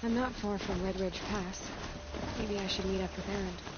I'm not far from Red Ridge Pass. Maybe I should meet up with Erend.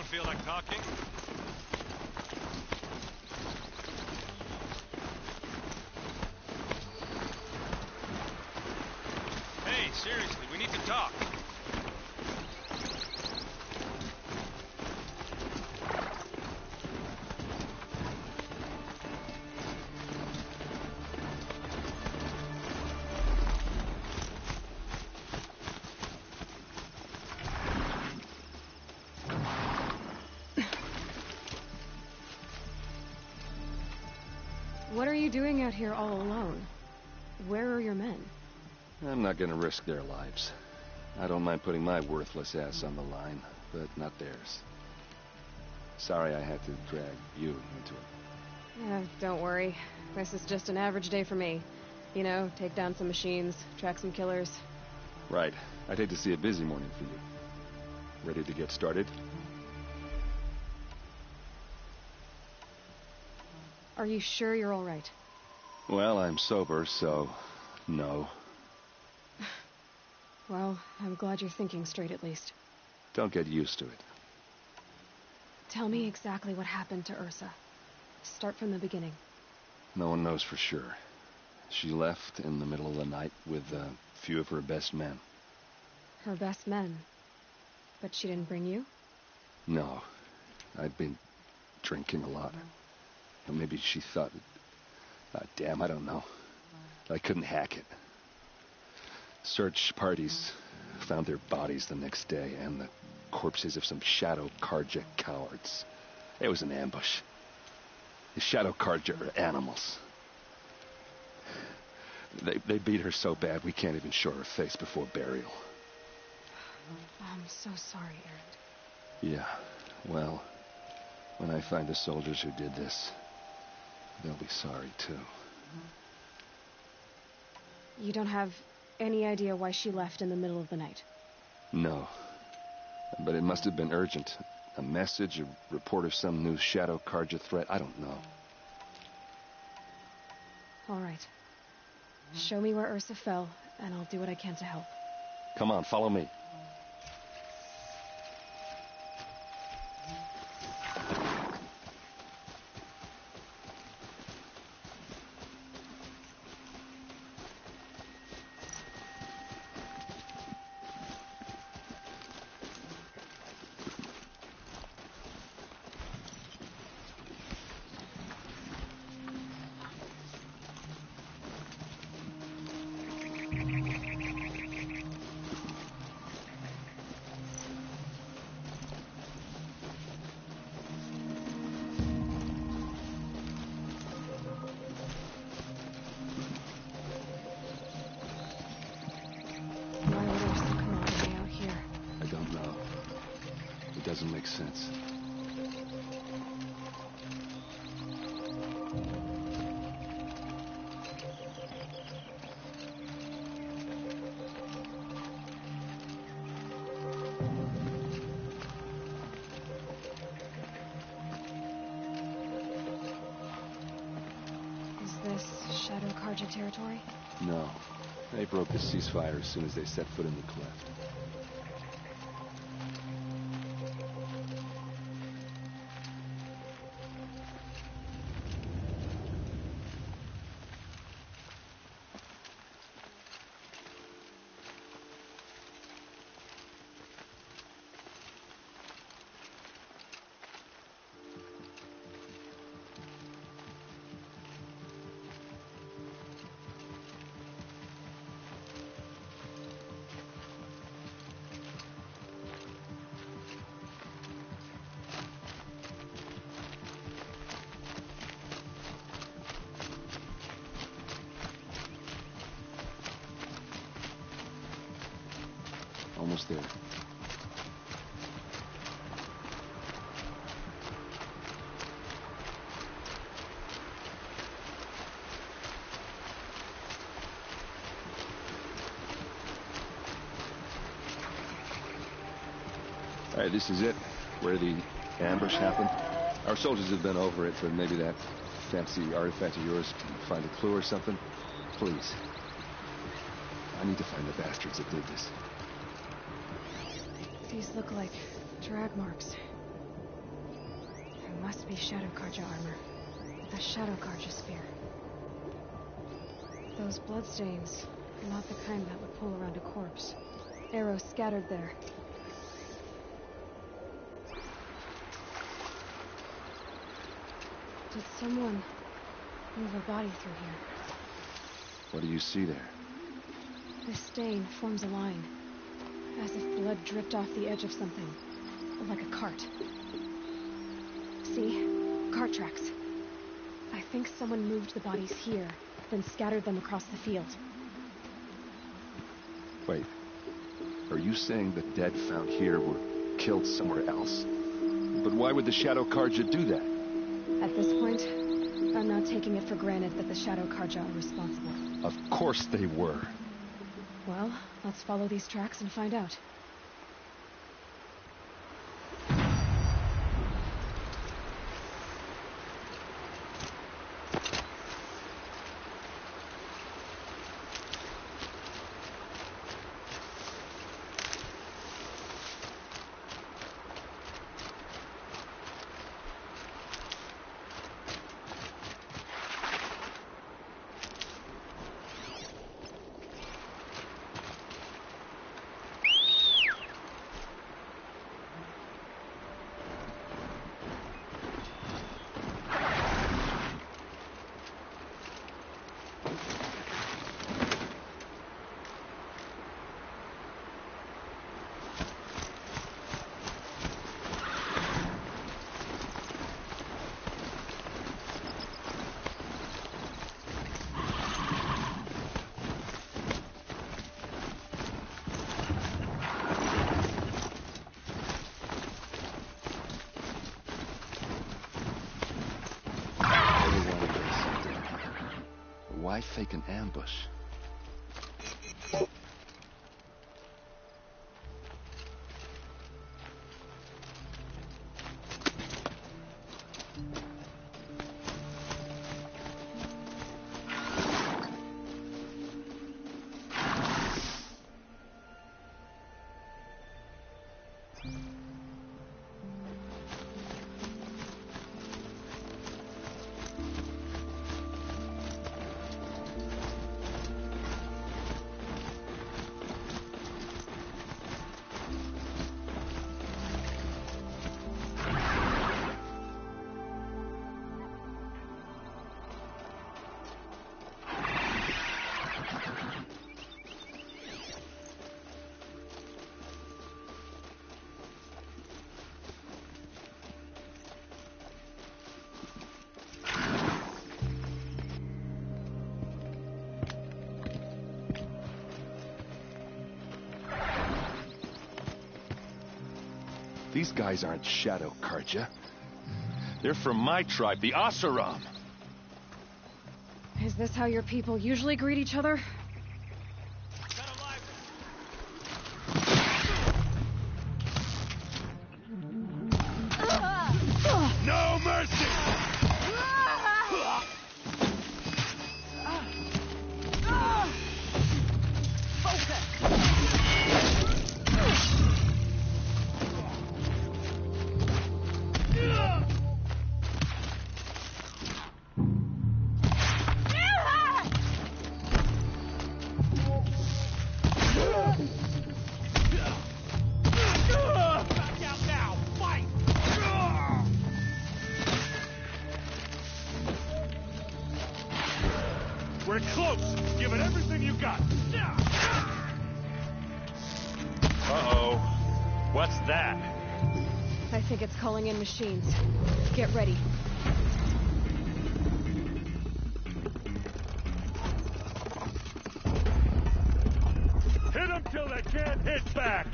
Feel like talking? Hey, seriously, we need to talk. What are you doing out here all alone? Where are your men? I'm not gonna risk their lives. I don't mind putting my worthless ass on the line, but not theirs. Sorry I had to drag you into it. Yeah, don't worry. This is just an average day for me. You know, take down some machines, track some killers. Right. I'd hate to see a busy morning for you. Ready to get started? Are you sure you're all right? Well, I'm sober, so no. Well, I'm glad you're thinking straight at least. Don't get used to it. Tell me exactly what happened to Ursa. Start from the beginning. No one knows for sure. She left in the middle of the night with a few of her best men. Her best men? But she didn't bring you? No. I'd been drinking a lot. Or maybe she thought... damn, I don't know. I couldn't hack it. Search parties found their bodies the next day, and the corpses of some Shadow Karja cowards. It was an ambush. The Shadow Karja are animals. They beat her so bad we can't even show her face before burial. I'm so sorry, Erend. Yeah, well, when I find the soldiers who did this, they'll be sorry, too. You don't have any idea why she left in the middle of the night? No. But it must have been urgent. A message, a report of some new Shadow Karja threat, I don't know. All right. Show me where Ursa fell, and I'll do what I can to help. Come on, follow me. Why would Ursa come all the way out here? I don't know. It doesn't make sense. Is this Shadow Karja territory? No. They broke the ceasefire as soon as they set foot in the cleft. Almost there. All right, this is it, where the ambush happened. Our soldiers have been over it, but maybe that fancy artifact of yours can find a clue or something. Please. I need to find the bastards that did this. These look like drag marks. There must be Shadow Karja armor. A Shadow Karja spear. Those bloodstains are not the kind that would pull around a corpse. Arrows scattered there. Did someone move a body through here? What do you see there? This stain forms a line, as if blood dripped off the edge of something, like a cart. See? Cart tracks. I think someone moved the bodies here, then scattered them across the field. Wait. Are you saying the dead found here were killed somewhere else? But why would the Shadow Karja do that? At this point, I'm not taking it for granted that the Shadow Karja are responsible. Of course they were. Well, let's follow these tracks and find out. Why fake an ambush? These guys aren't Shadow Karja. They're from my tribe, the Asaram. Is this how your people usually greet each other? No mercy! We're close! Give it everything you got! Uh-oh. What's that? I think it's calling in machines. Get ready. Hit him! till they can't hit back!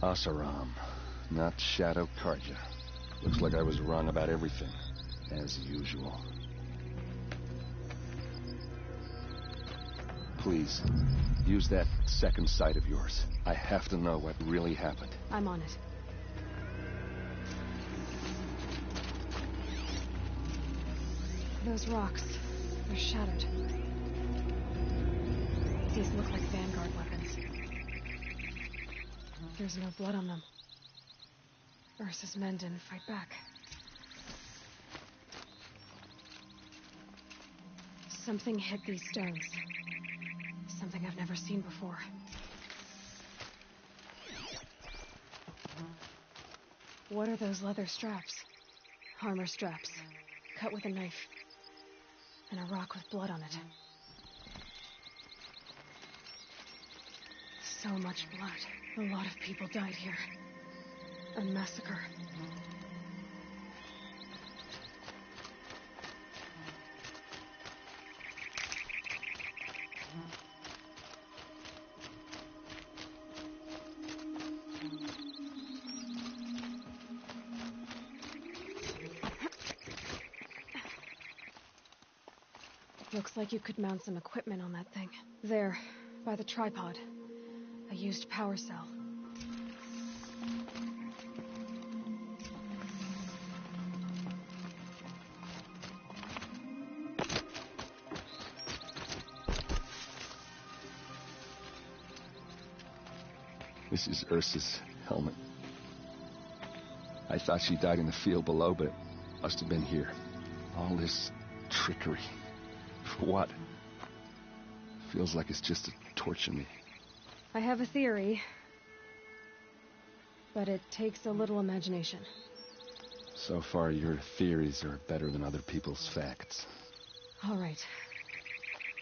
Asaram, not Shadow Karja. Looks like I was wrong about everything, as usual. Please, use that second sight of yours. I have to know what really happened. I'm on it. Those rocks, they're shattered. These look like Vanguard weapons. There's no blood on them. Ursa's men didn't fight back. Something hit these stones. Something I've never seen before. What are those leather straps? Armor straps, cut with a knife. And a rock with blood on it. So much blood. A lot of people died here. A massacre. Looks like you could mount some equipment on that thing. There, by the tripod. A used power cell. This is Ursa's helmet. I thought she died in the field below, but it must have been here. All this trickery. For what? Feels like it's just to torture me. I have a theory, but it takes a little imagination. So far, your theories are better than other people's facts. All right.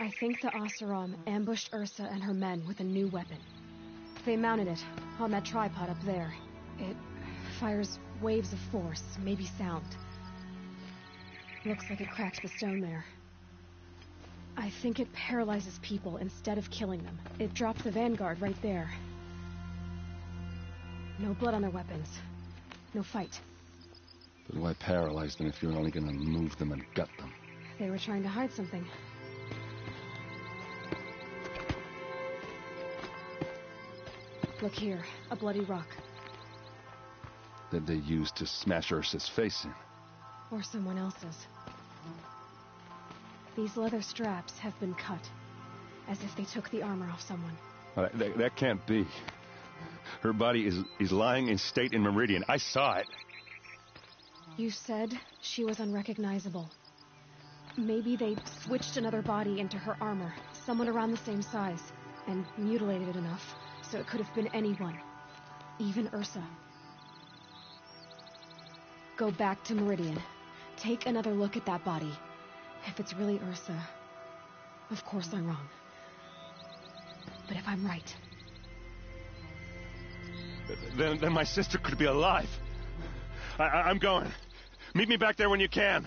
I think the Oseram ambushed Ursa and her men with a new weapon. They mounted it on that tripod up there. It fires waves of force, maybe sound. Looks like it cracked the stone there. I think it paralyzes people instead of killing them. It dropped the Vanguard right there. No blood on their weapons. No fight. But why paralyze them if you're only gonna move them and gut them? They were trying to hide something. Look here, a bloody rock. That they used to smash Ursa's face in. Or someone else's. These leather straps have been cut, as if they took the armor off someone. That can't be. Her body is lying in state in Meridian. I saw it. You said she was unrecognizable. Maybe they switched another body into her armor, someone around the same size, and mutilated it enough, so it could have been anyone. Even Ursa. Go back to Meridian. Take another look at that body. If it's really Ursa, of course I'm wrong. But if I'm right... Then my sister could be alive. I'm going. Meet me back there when you can.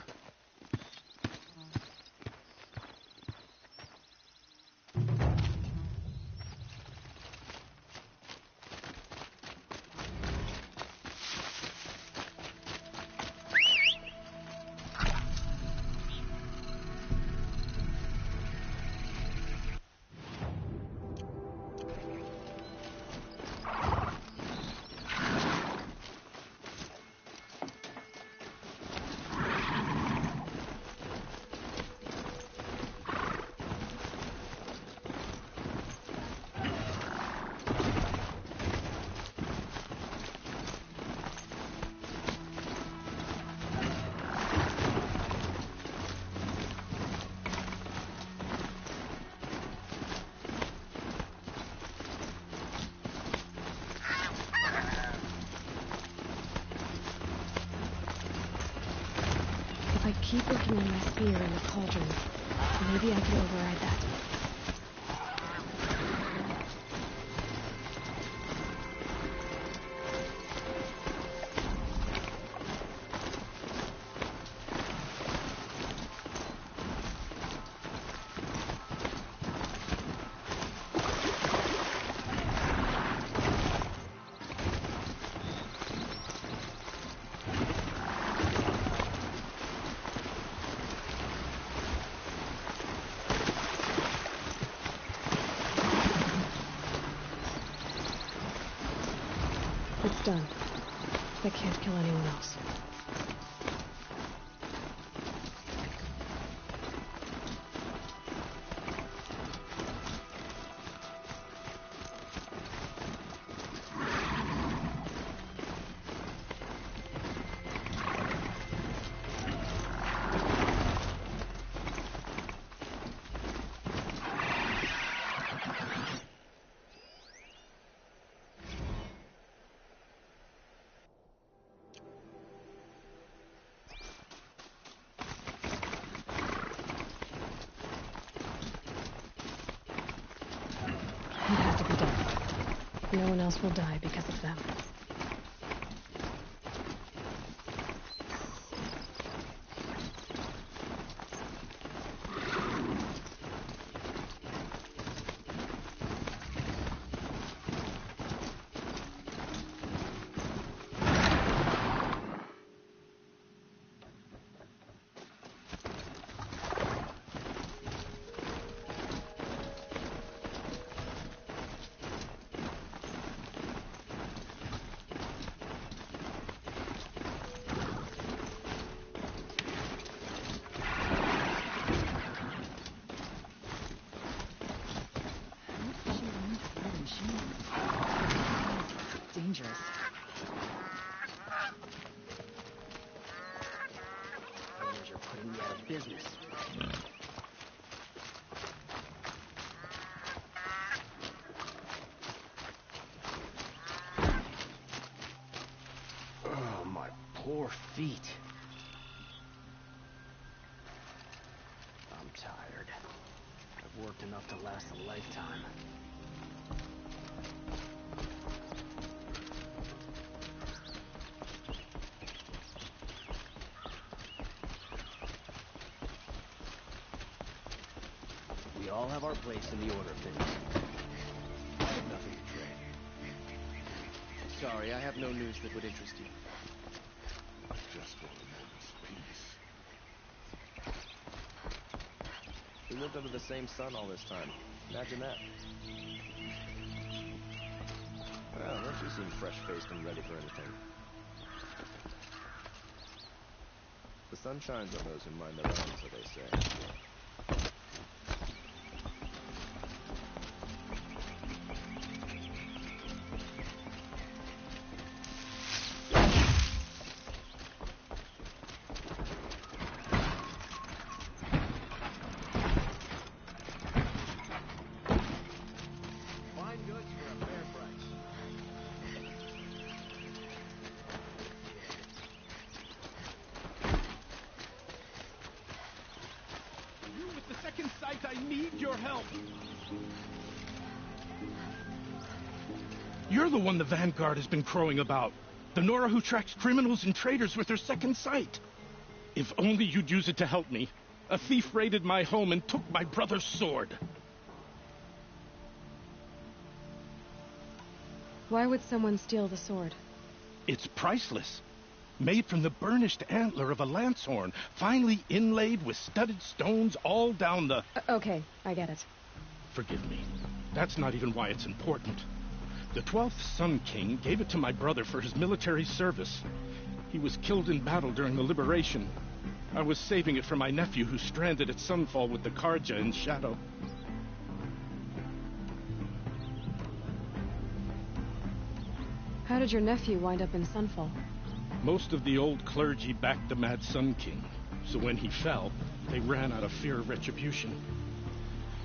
If I keep working on my spear in the cauldron, maybe I can override that. It's done. That can't kill anyone else. It has to be done. No one else will die because of them. Dangerous. You're putting me out of business. Oh, my poor feet. I'm tired. I've worked enough to last a lifetime. We all have our place in the order of things. I have nothing to trade. Sorry, I have no news that would interest you. Just for a moment's peace. We lived under the same sun all this time. Imagine that. Well, don't you seem fresh-faced and ready for anything. The sun shines on those who mind their own, so they say. Guys, I need your help. You're the one the Vanguard has been crowing about. The Nora who tracks criminals and traitors with her second sight. If only you'd use it to help me. A thief raided my home and took my brother's sword. Why would someone steal the sword? It's priceless. Made from the burnished antler of a lancehorn, finely inlaid with studded stones all down the... Okay, I get it. Forgive me. That's not even why it's important. The 12th Sun King gave it to my brother for his military service. He was killed in battle during the liberation. I was saving it for my nephew who's stranded at Sunfall with the Karja in Shadow. How did your nephew wind up in Sunfall? Most of the old clergy backed the Mad Sun King, so when he fell, they ran out of fear of retribution.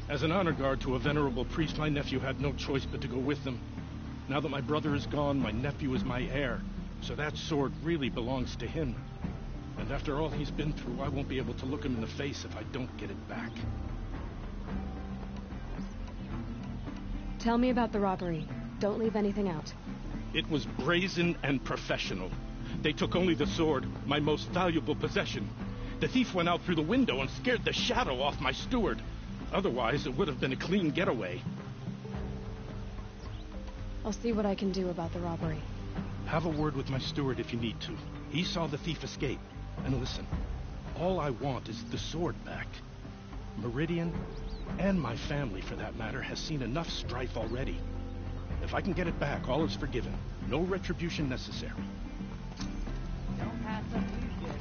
As an honor guard to a venerable priest, my nephew had no choice but to go with them. Now that my brother is gone, my nephew is my heir, so that sword really belongs to him. And after all he's been through, I won't be able to look him in the face if I don't get it back. Tell me about the robbery. Don't leave anything out. It was brazen and professional. They took only the sword, my most valuable possession. The thief went out through the window and scared the shadow off my steward. Otherwise, it would have been a clean getaway. I'll see what I can do about the robbery. Have a word with my steward if you need to. He saw the thief escape. And listen, all I want is the sword back. Meridian, and my family for that matter, has seen enough strife already. If I can get it back, all is forgiven. No retribution necessary. Don't pass up too good.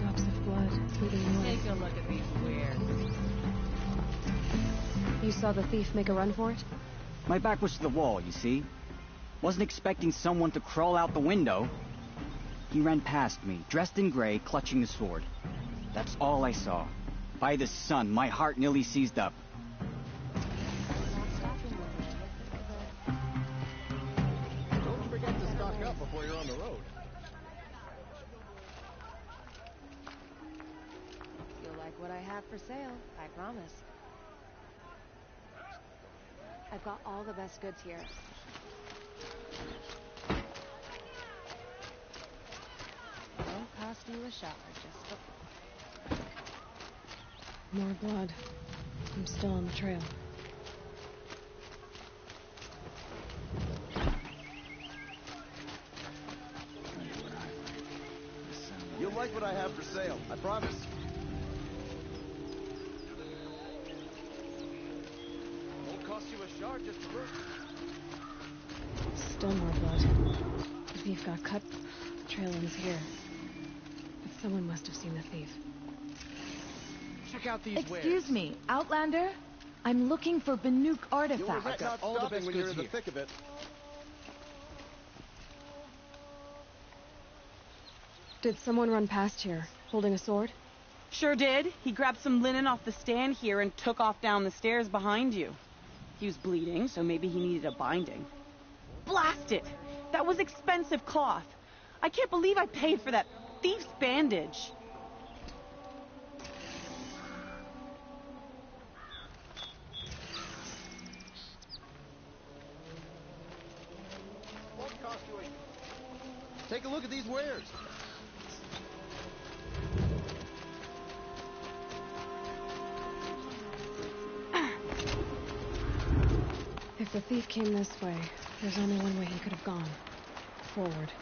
Drops of blood leading away. Take a look at these wares. You saw the thief make a run for it? My back was to the wall, you see. Wasn't expecting someone to crawl out the window. He ran past me, dressed in gray, clutching the sword. That's all I saw. By the sun, my heart nearly seized up. Don't forget to stock up before you're on the road. You'll like what I have for sale, I promise. I've got all the best goods here. Won't cost you a shower, just a... More blood. I'm still on the trail. You'll like what I have for sale, I promise. Won't cost you a shard just to look. Still more blood. The thief got cut. The trail ends here. But someone must have seen the thief. Check out these wares. Excuse me, Outlander? I'm looking for Banuk You'll regret artifacts. not stopping when you're in the thick of it. Did someone run past here, holding a sword? Sure did. He grabbed some linen off the stand here and took off down the stairs behind you. He was bleeding, so maybe he needed a binding. Blast it! That was expensive cloth. I can't believe I paid for that thief's bandage. Won't cost you a... Take a look at these wares. If the thief came this way, there's only one way he could have gone. Forward.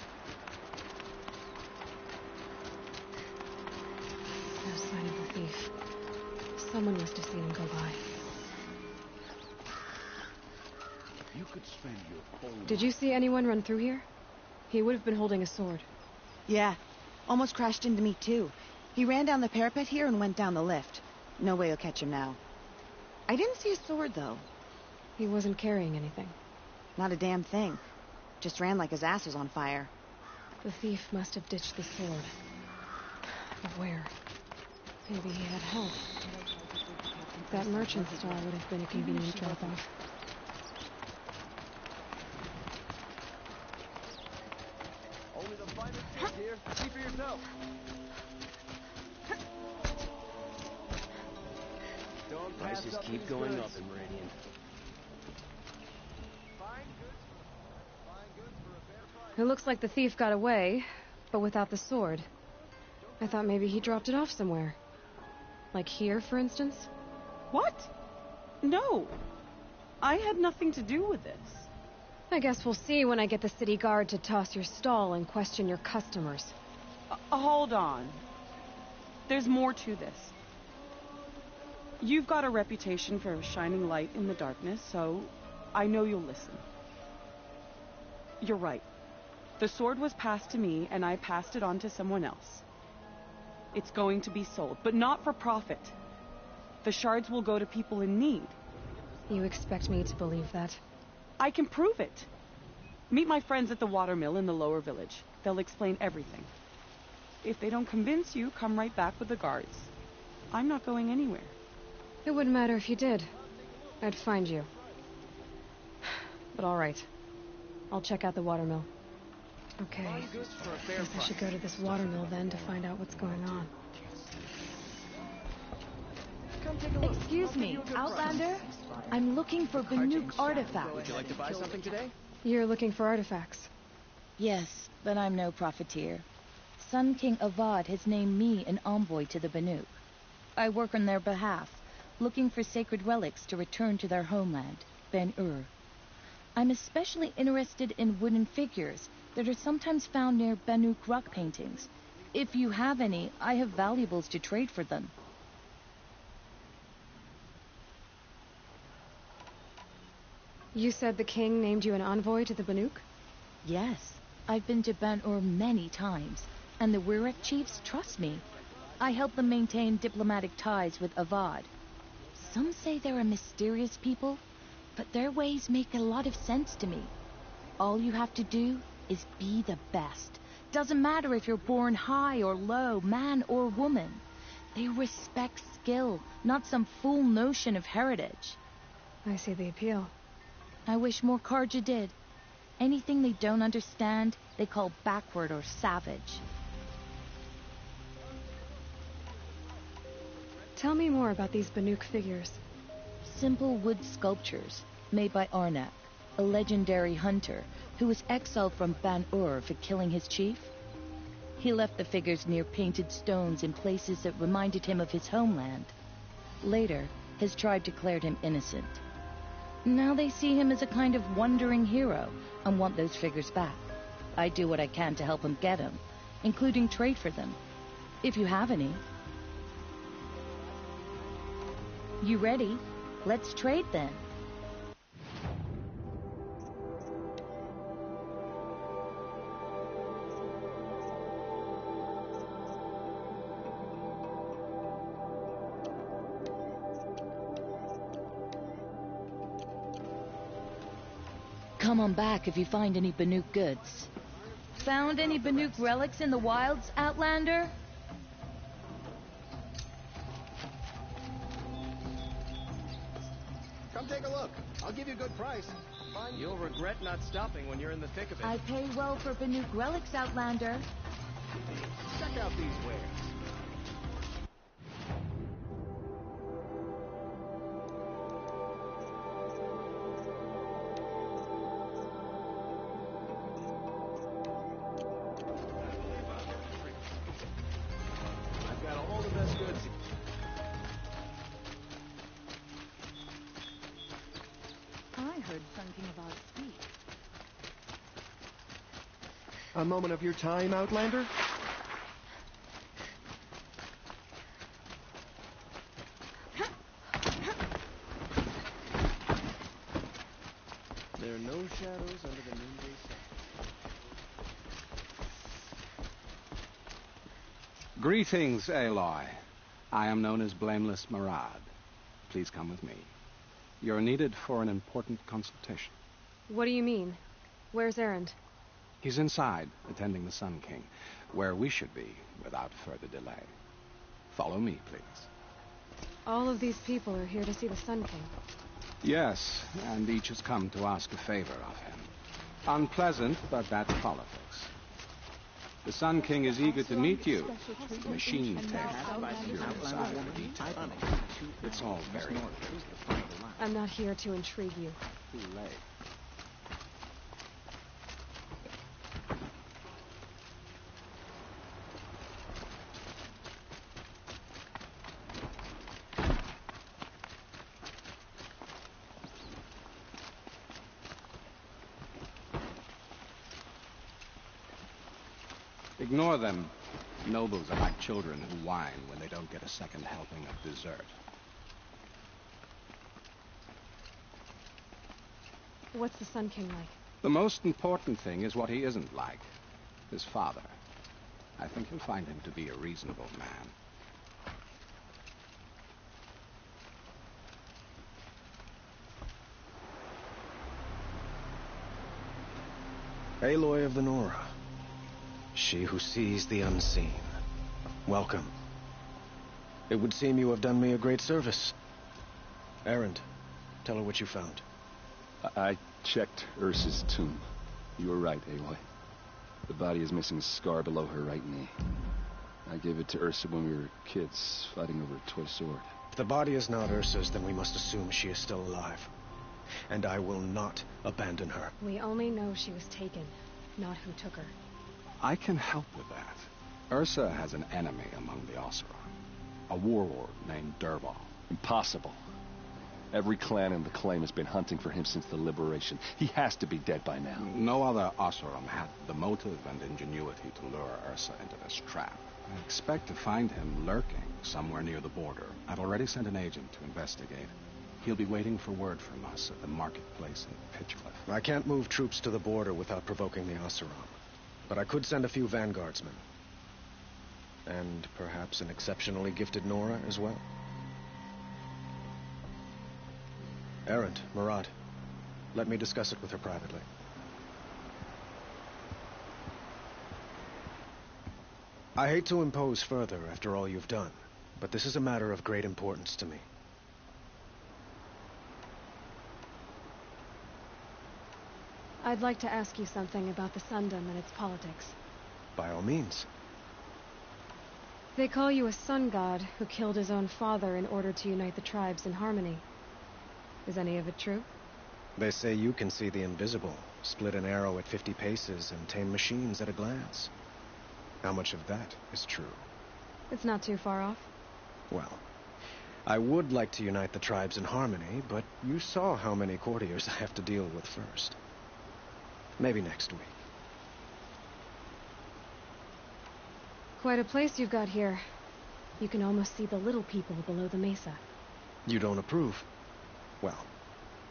No sign of the thief. Someone must have seen him go by. You could spend your whole... Did you see anyone run through here? He would have been holding a sword. Yeah, almost crashed into me too. He ran down the parapet here and went down the lift. No way you'll catch him now. I didn't see a sword though. He wasn't carrying anything. Not a damn thing. Just ran like his ass was on fire. The thief must have ditched the sword. But where? Maybe he had help. That merchant stall would have been a convenient drop-off. Only the finest goods here. See for yourself. Prices keep going up in Radiant. It looks like the thief got away, but without the sword. I thought maybe he dropped it off somewhere. Like here, for instance? What? No. I had nothing to do with this. I guess we'll see when I get the city guard to toss your stall and question your customers. Hold on. There's more to this. You've got a reputation for a shining light in the darkness, so I know you'll listen. You're right. The sword was passed to me, and I passed it on to someone else. It's going to be sold, but not for profit. The shards will go to people in need. You expect me to believe that? I can prove it. Meet my friends at the watermill in the lower village. They'll explain everything. If they don't convince you, come right back with the guards. I'm not going anywhere. It wouldn't matter if you did. I'd find you. But all right. I'll check out the watermill. Okay. Guess I should go to this watermill then to find out what's going on. Excuse me, Outlander? I'm looking for Banuk artifacts. Would you like to buy something today? You're looking for artifacts? Yes, but I'm no profiteer. Sun King Avad has named me an envoy to the Banuk. I work on their behalf, looking for sacred relics to return to their homeland, Ben-Ur. I'm especially interested in wooden figures that are sometimes found near Banuk rock paintings. If you have any, I have valuables to trade for them. You said the king named you an envoy to the Banuk? Yes, I've been to Ben-Ur many times, and the Wirek chiefs trust me. I help them maintain diplomatic ties with Avad. Some say they're a mysterious people, but their ways make a lot of sense to me. All you have to do is be the best. Doesn't matter if you're born high or low, man or woman. They respect skill, not some fool notion of heritage. I see the appeal. I wish more Karja did. Anything they don't understand, they call backward or savage. Tell me more about these Banuk figures. Simple wood sculptures made by Arnak, a legendary hunter who was exiled from Ben-Ur for killing his chief. He left the figures near painted stones in places that reminded him of his homeland. Later, his tribe declared him innocent. Now they see him as a kind of wandering hero and want those figures back. I do what I can to help him get them, including trade for them, if you have any. You ready? Let's trade then. Come on back if you find any Banuk goods. Found any Banuk relics in the wilds, Outlander? Come take a look. I'll give you a good price. You'll regret not stopping when you're in the thick of it. I pay well for Banuk relics, Outlander. Check out these wares. I've got all the best goods. I heard Sun King Avad speak. A moment of your time, Outlander? There are no shadows under the noonday sun. Greetings, Aloy. I am known as Blameless Marad. Please come with me. You're needed for an important consultation. What do you mean? Where's Erend? He's inside, attending the Sun King, where we should be without further delay. Follow me, please. All of these people are here to see the Sun King. Yes, and each has come to ask a favor of him. Unpleasant, but that's politics. The Sun King is eager to meet you. The machine tech. You're inside. It's all very good. I'm not here to intrigue you. Ignore them. Nobles are like children who whine when they don't get a second helping of dessert. What's the Sun King like? The most important thing is what he isn't like. His father. I think you'll find him to be a reasonable man. Aloy of the Nora. She who sees the unseen. Welcome. It would seem you have done me a great service. Erend, tell her what you found. I checked Ursa's tomb. You were right, Aloy. The body is missing a scar below her right knee. I gave it to Ursa when we were kids, fighting over a toy sword. If the body is not Ursa's, then we must assume she is still alive. And I will not abandon her. We only know she was taken, not who took her. I can help with that. Ursa has an enemy among the Oseram. A warlord named Dervahl. Impossible. Every clan in the claim has been hunting for him since the liberation. He has to be dead by now. No other Oseram had the motive and ingenuity to lure Ursa into this trap. I expect to find him lurking somewhere near the border. I've already sent an agent to investigate. He'll be waiting for word from us at the marketplace in Pitchcliff. I can't move troops to the border without provoking the Oseram. But I could send a few vanguardsmen. And perhaps an exceptionally gifted Nora as well. Erend, Marad, let me discuss it with her privately. I hate to impose further after all you've done, but this is a matter of great importance to me. I'd like to ask you something about the Sundom and its politics. By all means. They call you a sun god who killed his own father in order to unite the tribes in harmony. Is any of it true? They say you can see the invisible, split an arrow at 50 paces, and tame machines at a glance. How much of that is true? It's not too far off. Well, I would like to unite the tribes in harmony, but you saw how many courtiers I have to deal with first. Maybe next week. Quite a place you've got here. You can almost see the little people below the mesa. You don't approve? Well,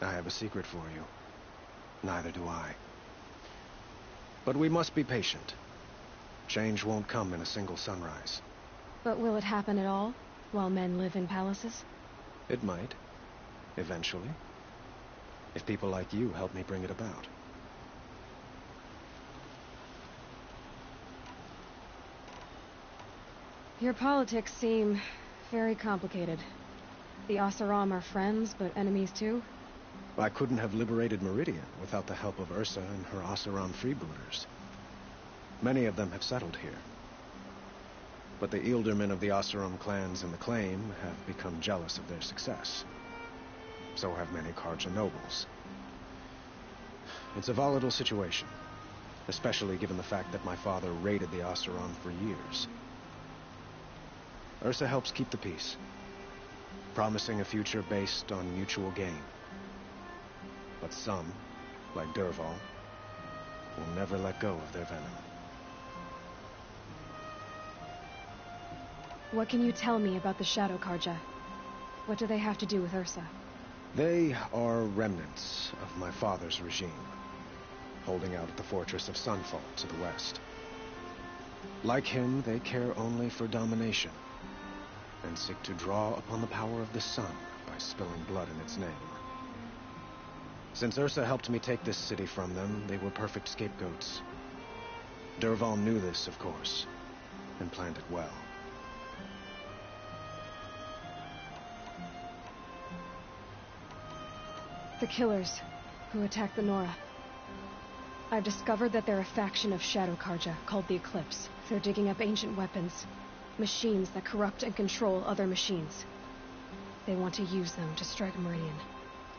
I have a secret for you. Neither do I. But we must be patient. Change won't come in a single sunrise. But will it happen at all, while men live in palaces? It might. Eventually. If people like you help me bring it about. Your politics seem very complicated. The Oseram are friends, but enemies too? I couldn't have liberated Meridian without the help of Ursa and her Oseram freebooters. Many of them have settled here. But the Ealdormen of the Oseram clans in the claim have become jealous of their success. So have many Karja nobles. It's a volatile situation, especially given the fact that my father raided the Oseram for years. Ursa helps keep the peace, promising a future based on mutual gain. But some, like Dervahl, will never let go of their venom. What can you tell me about the Shadow Karja? What do they have to do with Ursa? They are remnants of my father's regime, holding out at the fortress of Sunfall to the west. Like him, they care only for domination, and seek to draw upon the power of the sun by spilling blood in its name. Since Ursa helped me take this city from them, they were perfect scapegoats. Dervahl knew this, of course, and planned it well. The killers who attacked the Nora. I've discovered that they're a faction of Shadow Karja called the Eclipse. They're digging up ancient weapons, machines that corrupt and control other machines. They want to use them to strike Meridian.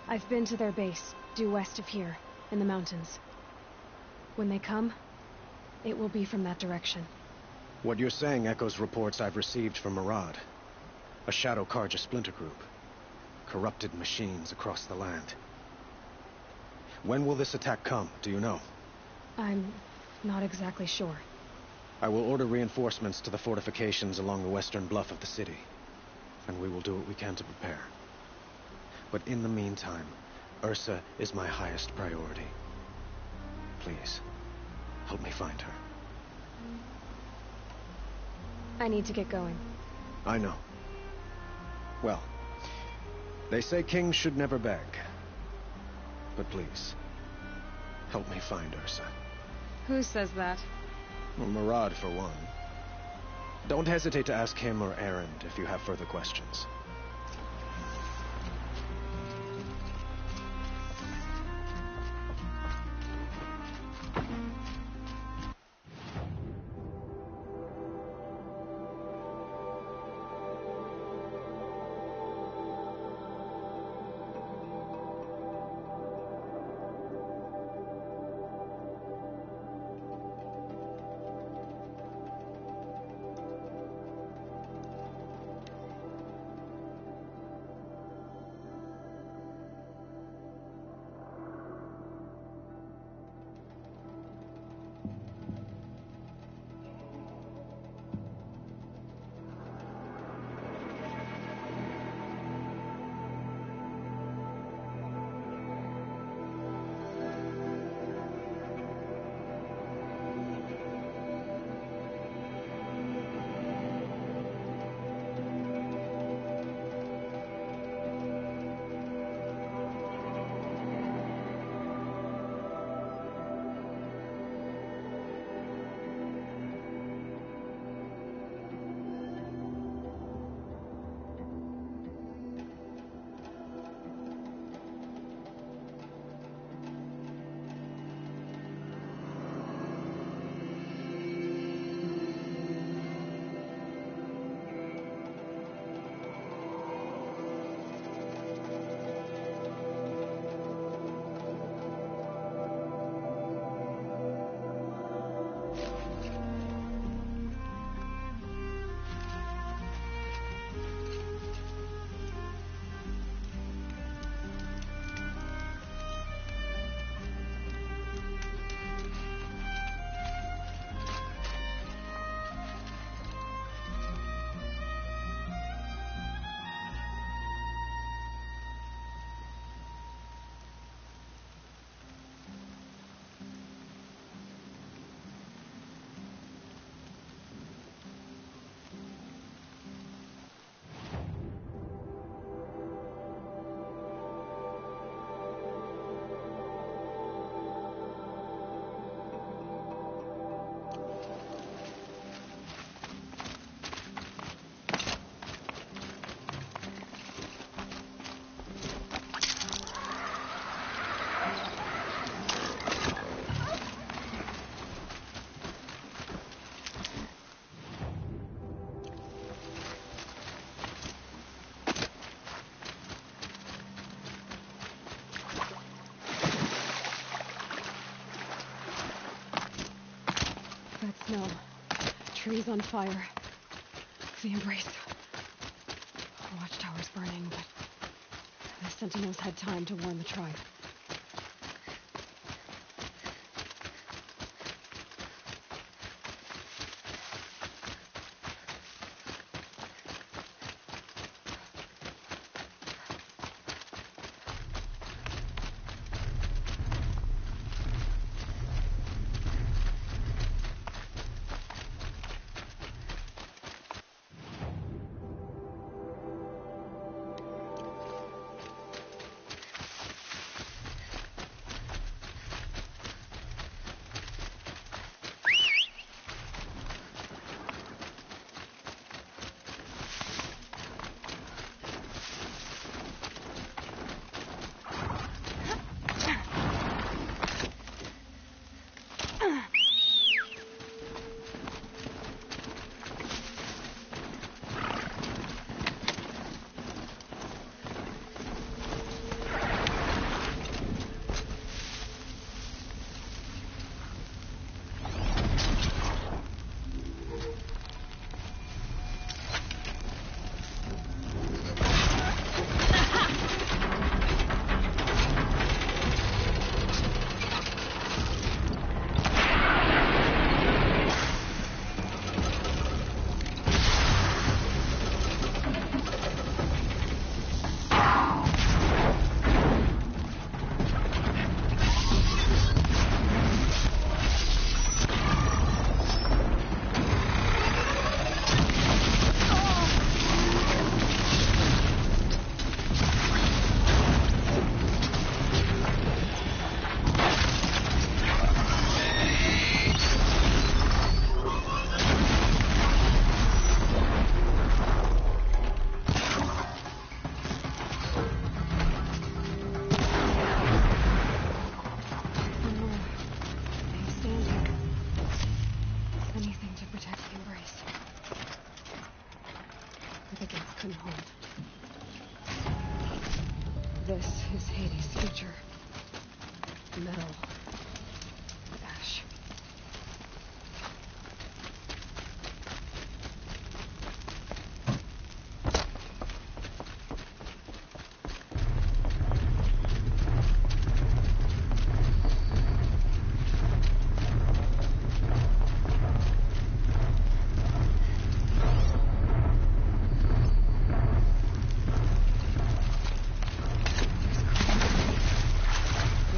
I've been to their base, due west of here, in the mountains. When they come, it will be from that direction. What you're saying echoes reports I've received from Murad. A Shadow Karja splinter group. Corrupted machines across the land. When will this attack come, do you know? I'm not exactly sure. I will order reinforcements to the fortifications along the western bluff of the city, and we will do what we can to prepare. But in the meantime, Ursa is my highest priority. Please, help me find her. I need to get going. I know. Well, they say kings should never beg. But please, help me find Ursa. Who says that? Well, Murad, for one. Don't hesitate to ask him or Erend if you have further questions. That smell. Trees on fire. The embrace. The watchtower's burning, but the sentinels had time to warn the tribe. couldn't hold. This is Hades' future. Metal. Ash.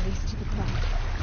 Race to the ground.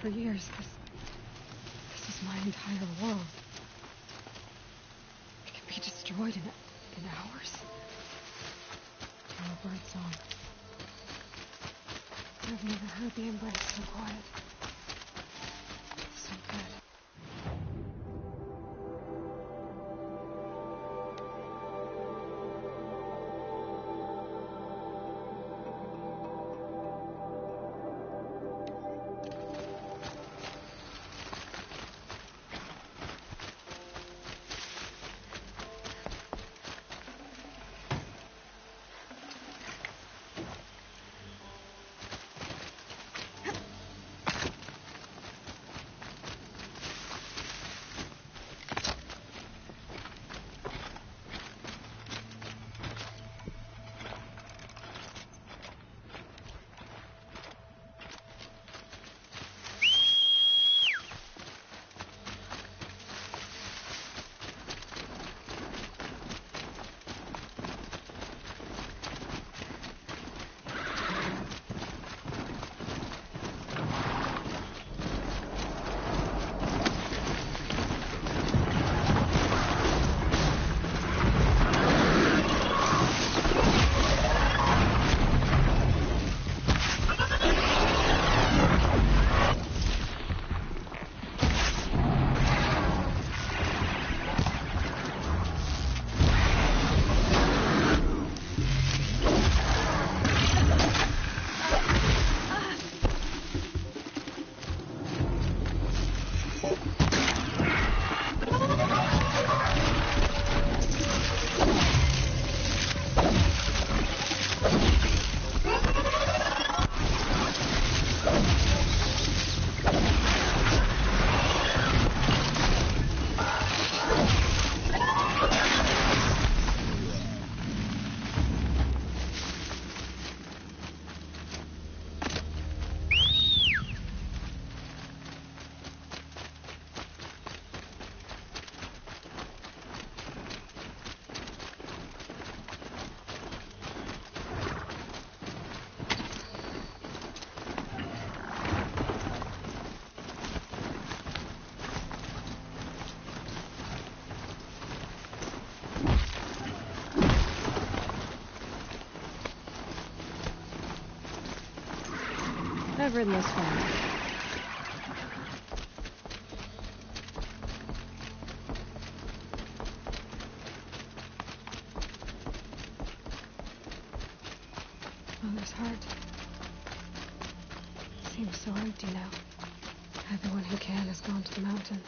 for years. This is my entire world. It can be destroyed in hours. And a bird song. I've never heard the embrace so quiet. So good. I've ridden this far. Mother's heart seems so empty now. Everyone who can has gone to the mountain.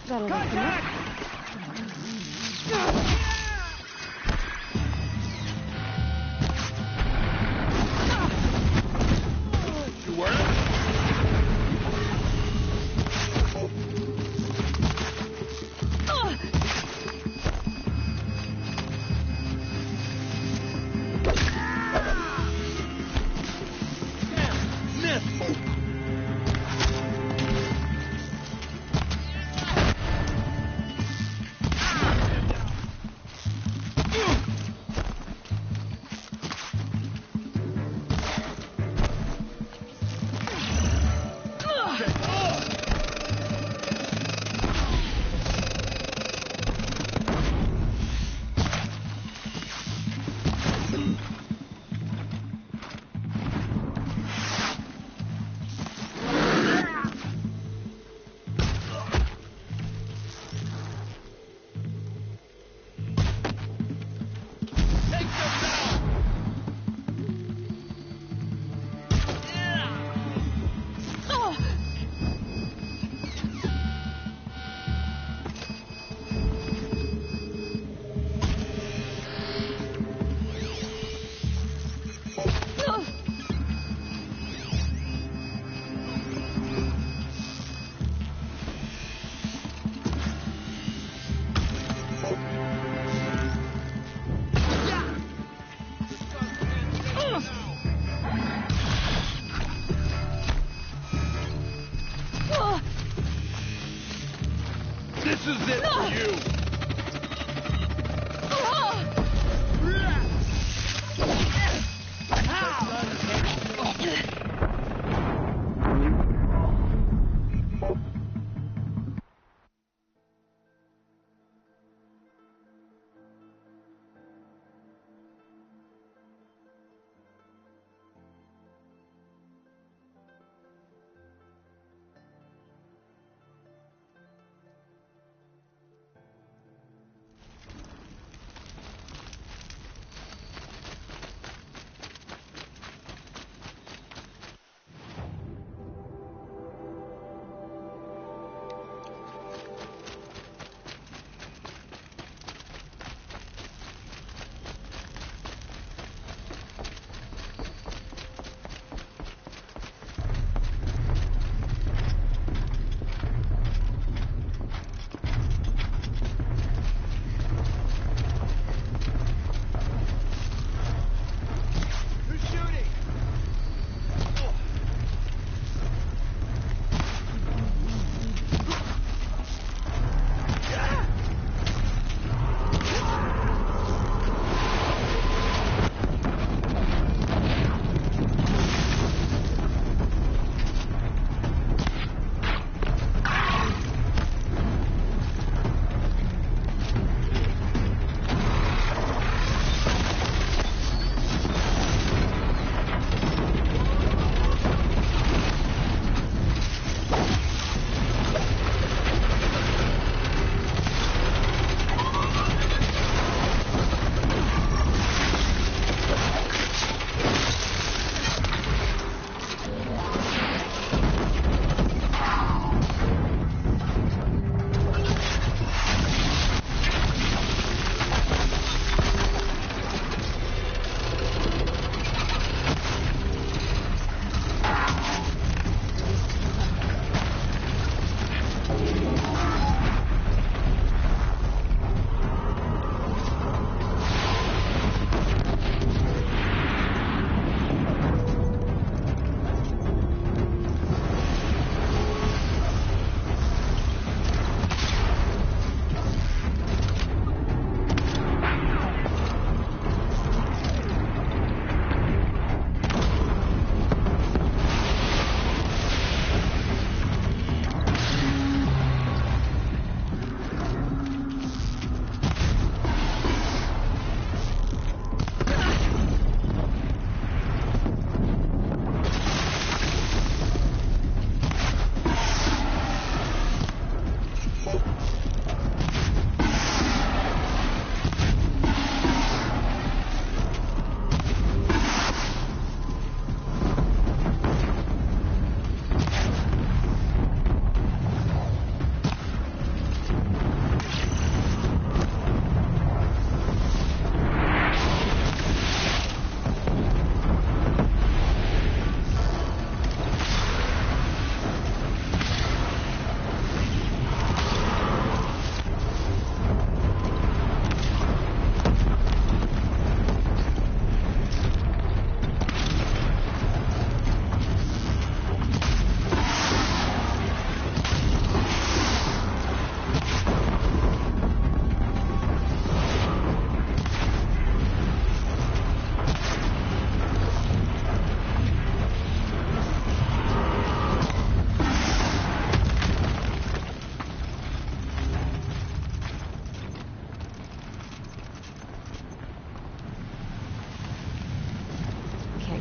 That'll look enough. You were? Damn! Missed!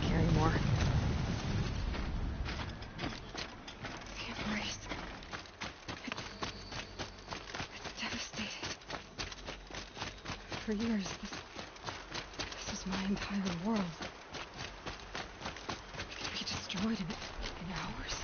carry more. The embrace. It's devastated. For years, this was my entire world. It could be destroyed in hours.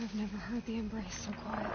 I've never heard the embrace so quiet.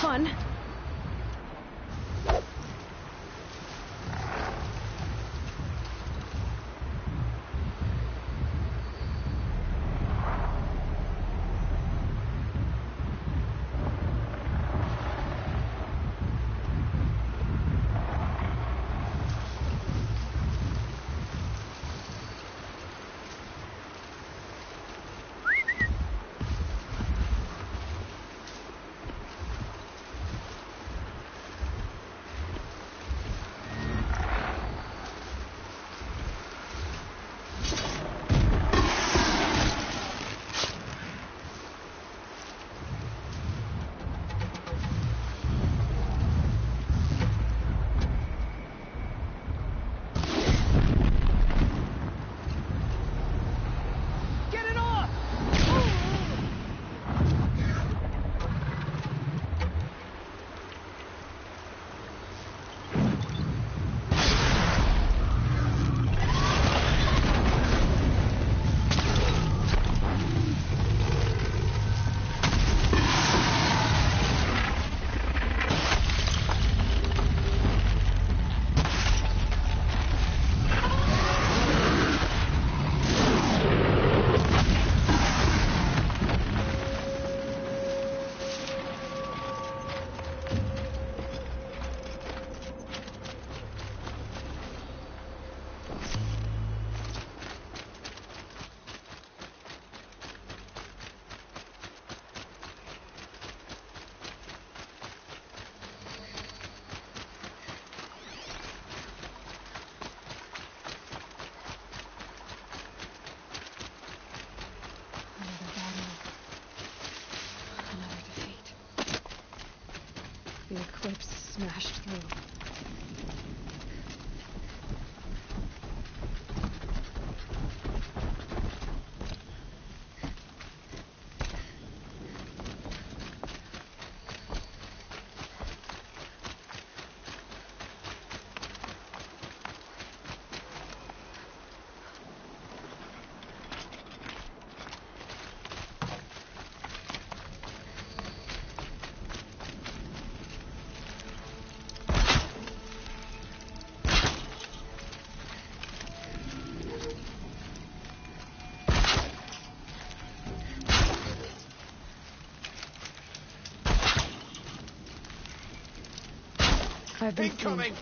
Fun. the eclipse smashed through. I've been incoming!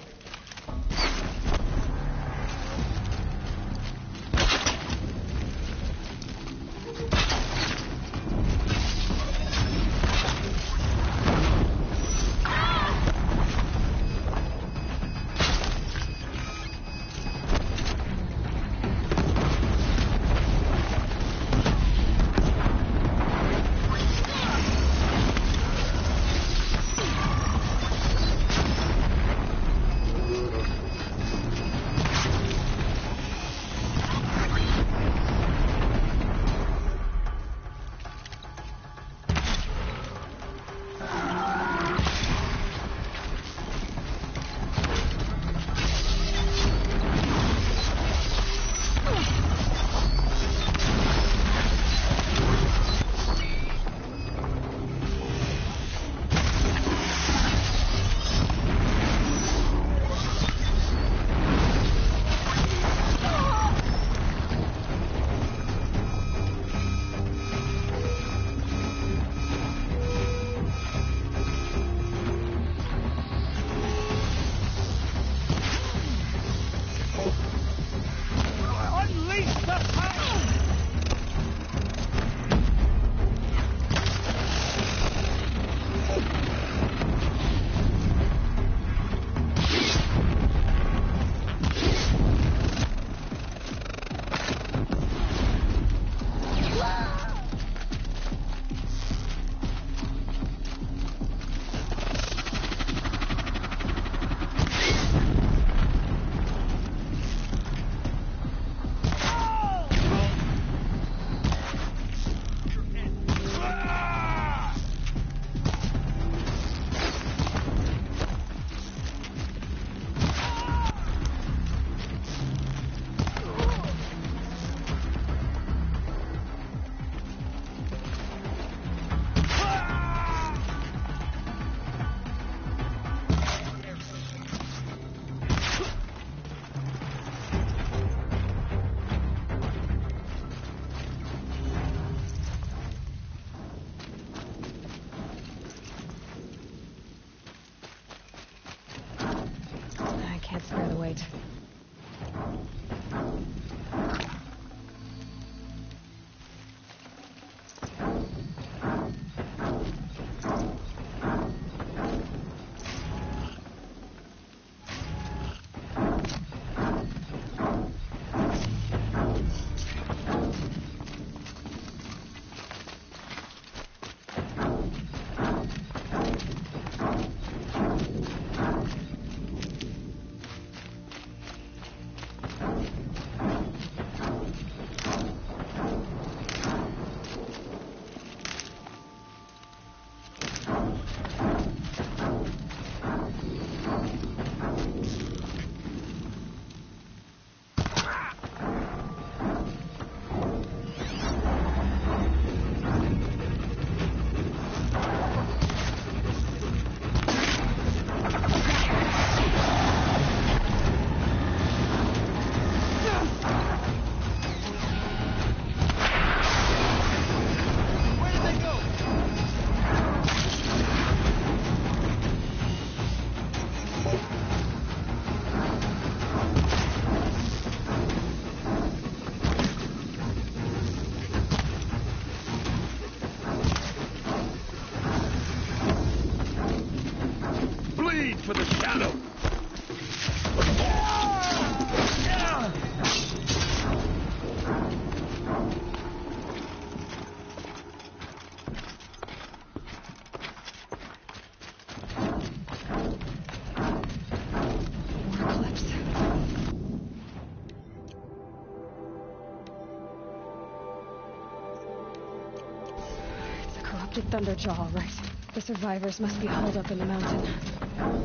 erupted Thunderjaw, all right. The survivors must be holed up in the mountain.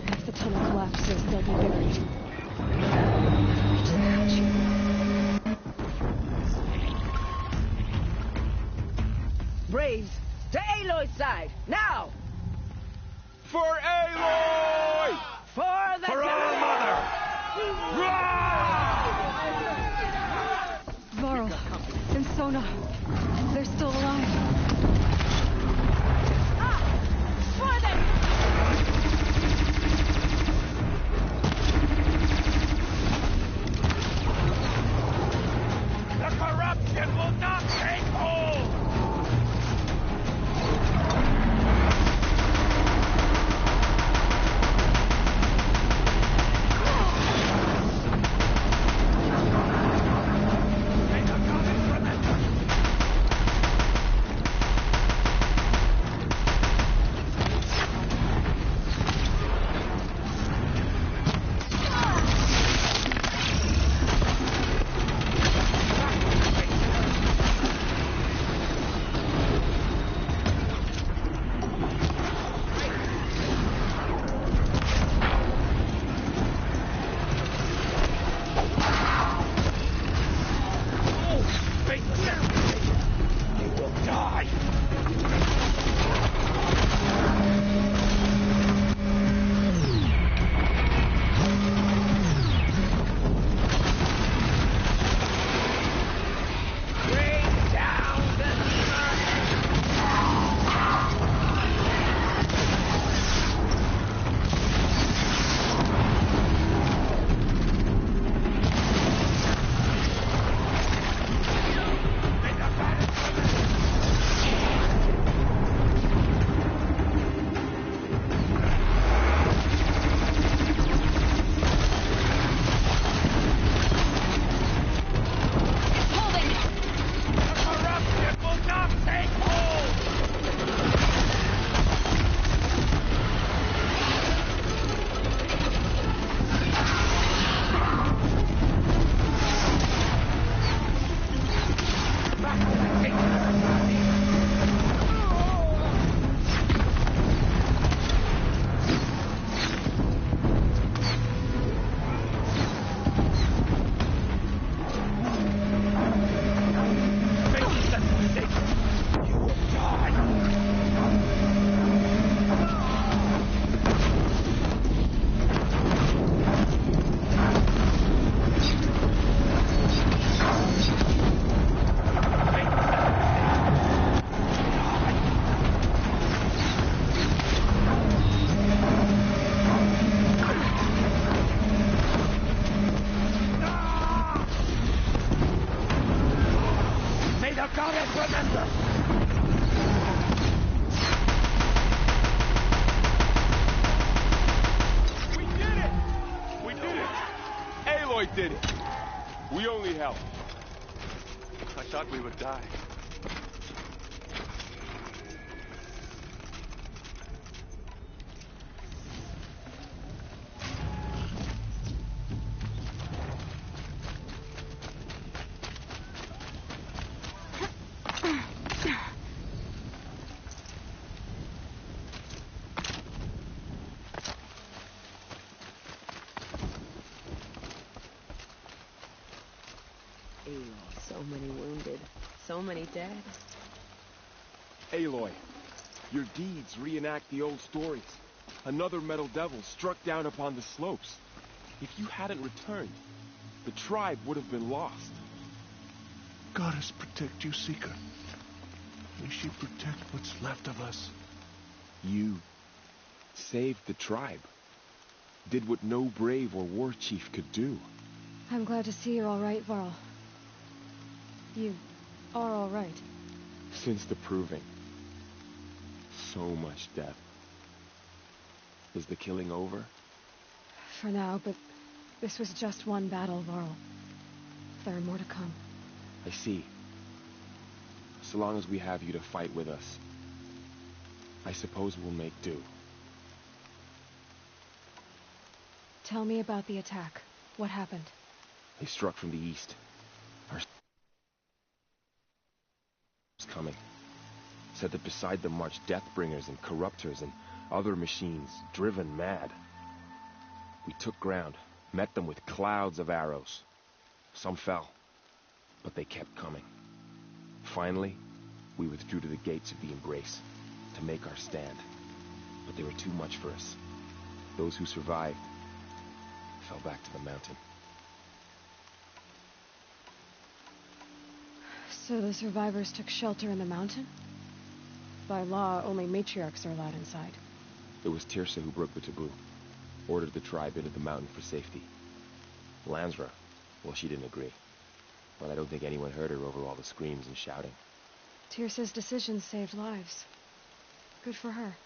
If the tunnel collapses, they'll be buried. Braves, to Aloy's side, now! For Aloy! For the For our mother! Varl and Sona, they're still alive. For them! The corruption will not take hold! Did it. We only helped. I thought we would die. So many wounded, so many dead. Aloy, your deeds reenact the old stories. Another metal devil struck down upon the slopes. If you hadn't returned, the tribe would have been lost. Goddess protect you, Seeker. May she protect what's left of us. You saved the tribe. Did what no brave or war chief could do. I'm glad to see you're all right, Varl. You are all right. Since the proving. So much death. Is the killing over? For now, but this was just one battle, Varl. There are more to come. I see. So long as we have you to fight with us, I suppose we'll make do. Tell me about the attack. What happened? They struck from the east. Our coming. said that beside them marched Deathbringers and Corruptors and other machines, driven mad. We took ground, met them with clouds of arrows. Some fell, but they kept coming. Finally, we withdrew to the gates of the Embrace to make our stand. But they were too much for us. Those who survived fell back to the mountain. So the survivors took shelter in the mountain? By law, only matriarchs are allowed inside. It was Tirsa who broke the taboo, ordered the tribe into the mountain for safety. Lansra, well, she didn't agree. But I don't think anyone heard her over all the screams and shouting. Tirsa's decision saved lives. Good for her.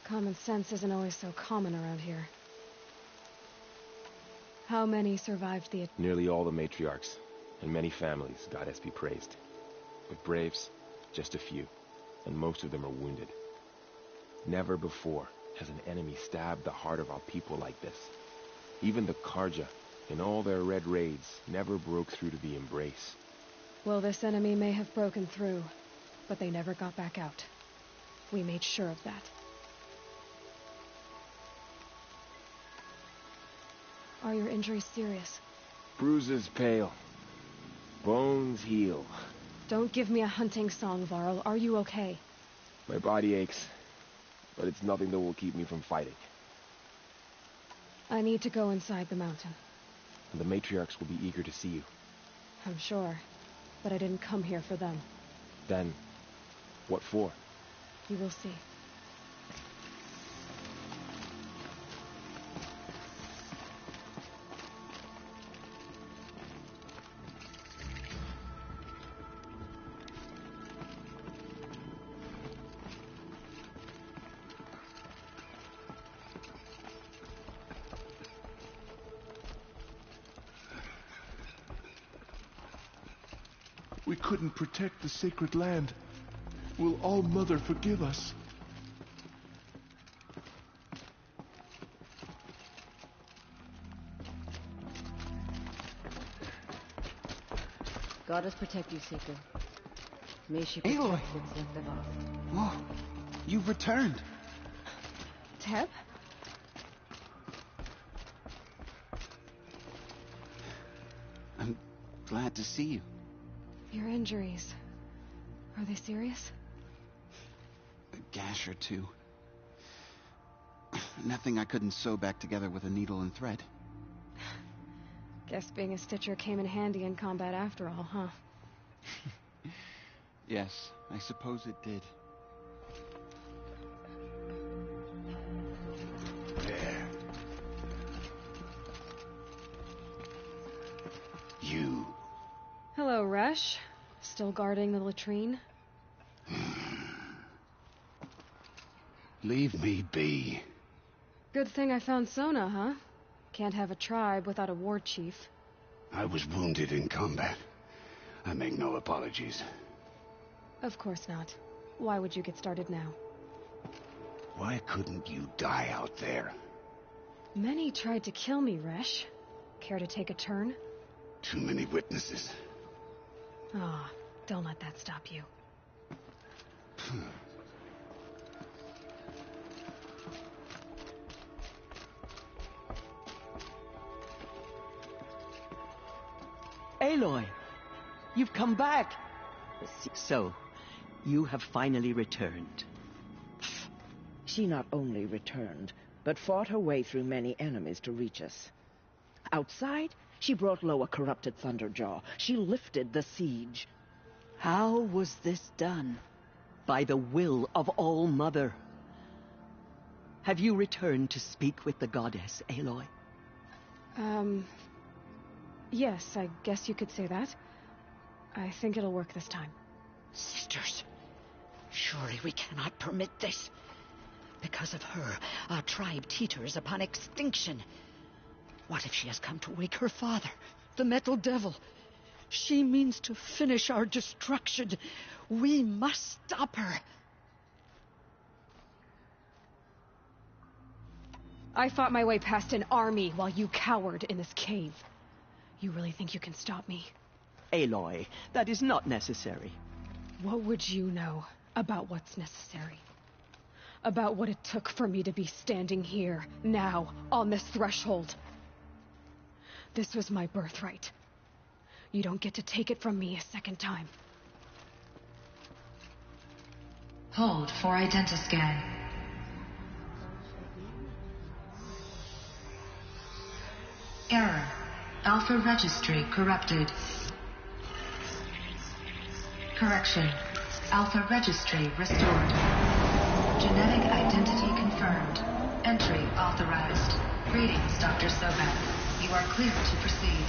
Common sense isn't always so common around here. How many survived the... Nearly all the matriarchs, and many families, goddess be praised. But braves, just a few, and most of them are wounded. Never before has an enemy stabbed the heart of our people like this. Even the Karja, in all their red raids, never broke through to the Embrace. Well, this enemy may have broken through, but they never got back out. We made sure of that. Are your injuries serious? Bruises pale. Bones heal. Don't give me a hunting song, Varl. Are you okay? My body aches, but it's nothing that will keep me from fighting. I need to go inside the mountain. And the matriarchs will be eager to see you. I'm sure, but I didn't come here for them. Then, what for? You will see. We couldn't protect the sacred land. Will All-Mother forgive us? Goddess protect you, Seeker. May she protect Aloy! what's left of us. Whoa, you've returned. Teb? I'm glad to see you. Your injuries. Are they serious? A gash or two. Nothing I couldn't sew back together with a needle and thread. Guess being a stitcher came in handy in combat after all, huh? Yes, I suppose it did. There. You. Hello, Resh. Still guarding the latrine? Leave me be. Good thing I found Sona, huh? Can't have a tribe without a war chief. I was wounded in combat. I make no apologies. Of course not. Why would you get started now? Why couldn't you die out there? Many tried to kill me, Resh. Care to take a turn? Too many witnesses. Ah, don't let that stop you. Aloy, you've come back. So, you have finally returned. She not only returned, but fought her way through many enemies to reach us. Outside, she brought low a corrupted Thunderjaw. She lifted the siege. How was this done? By the will of All-Mother. Have you returned to speak with the goddess, Aloy? Yes, I guess you could say that. I think it'll work this time. Sisters, surely we cannot permit this. Because of her, our tribe teeters upon extinction. What if she has come to wake her father, the Metal Devil? She means to finish our destruction. We must stop her. I fought my way past an army while you cowered in this cave. You really think you can stop me? Aloy, that is not necessary. What would you know about what's necessary? About what it took for me to be standing here, now, on this threshold? This was my birthright. You don't get to take it from me a second time. Hold for identiscan. Error. Alpha registry corrupted. Correction. Alpha registry restored. Genetic identity confirmed. Entry authorized. Greetings, Dr. Sobek. You are clear to proceed.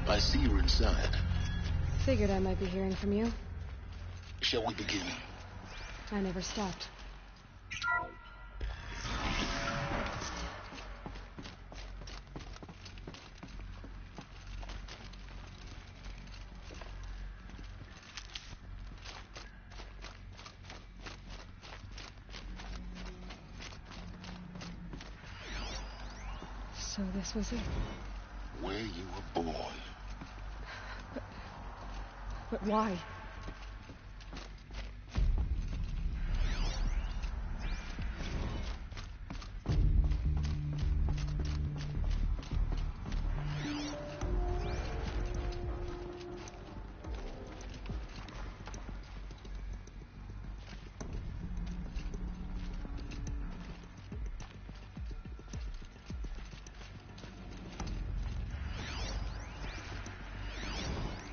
I see you're inside. Figured I might be hearing from you. Shall we begin? I never stopped. So this was it. Where you were born. But why?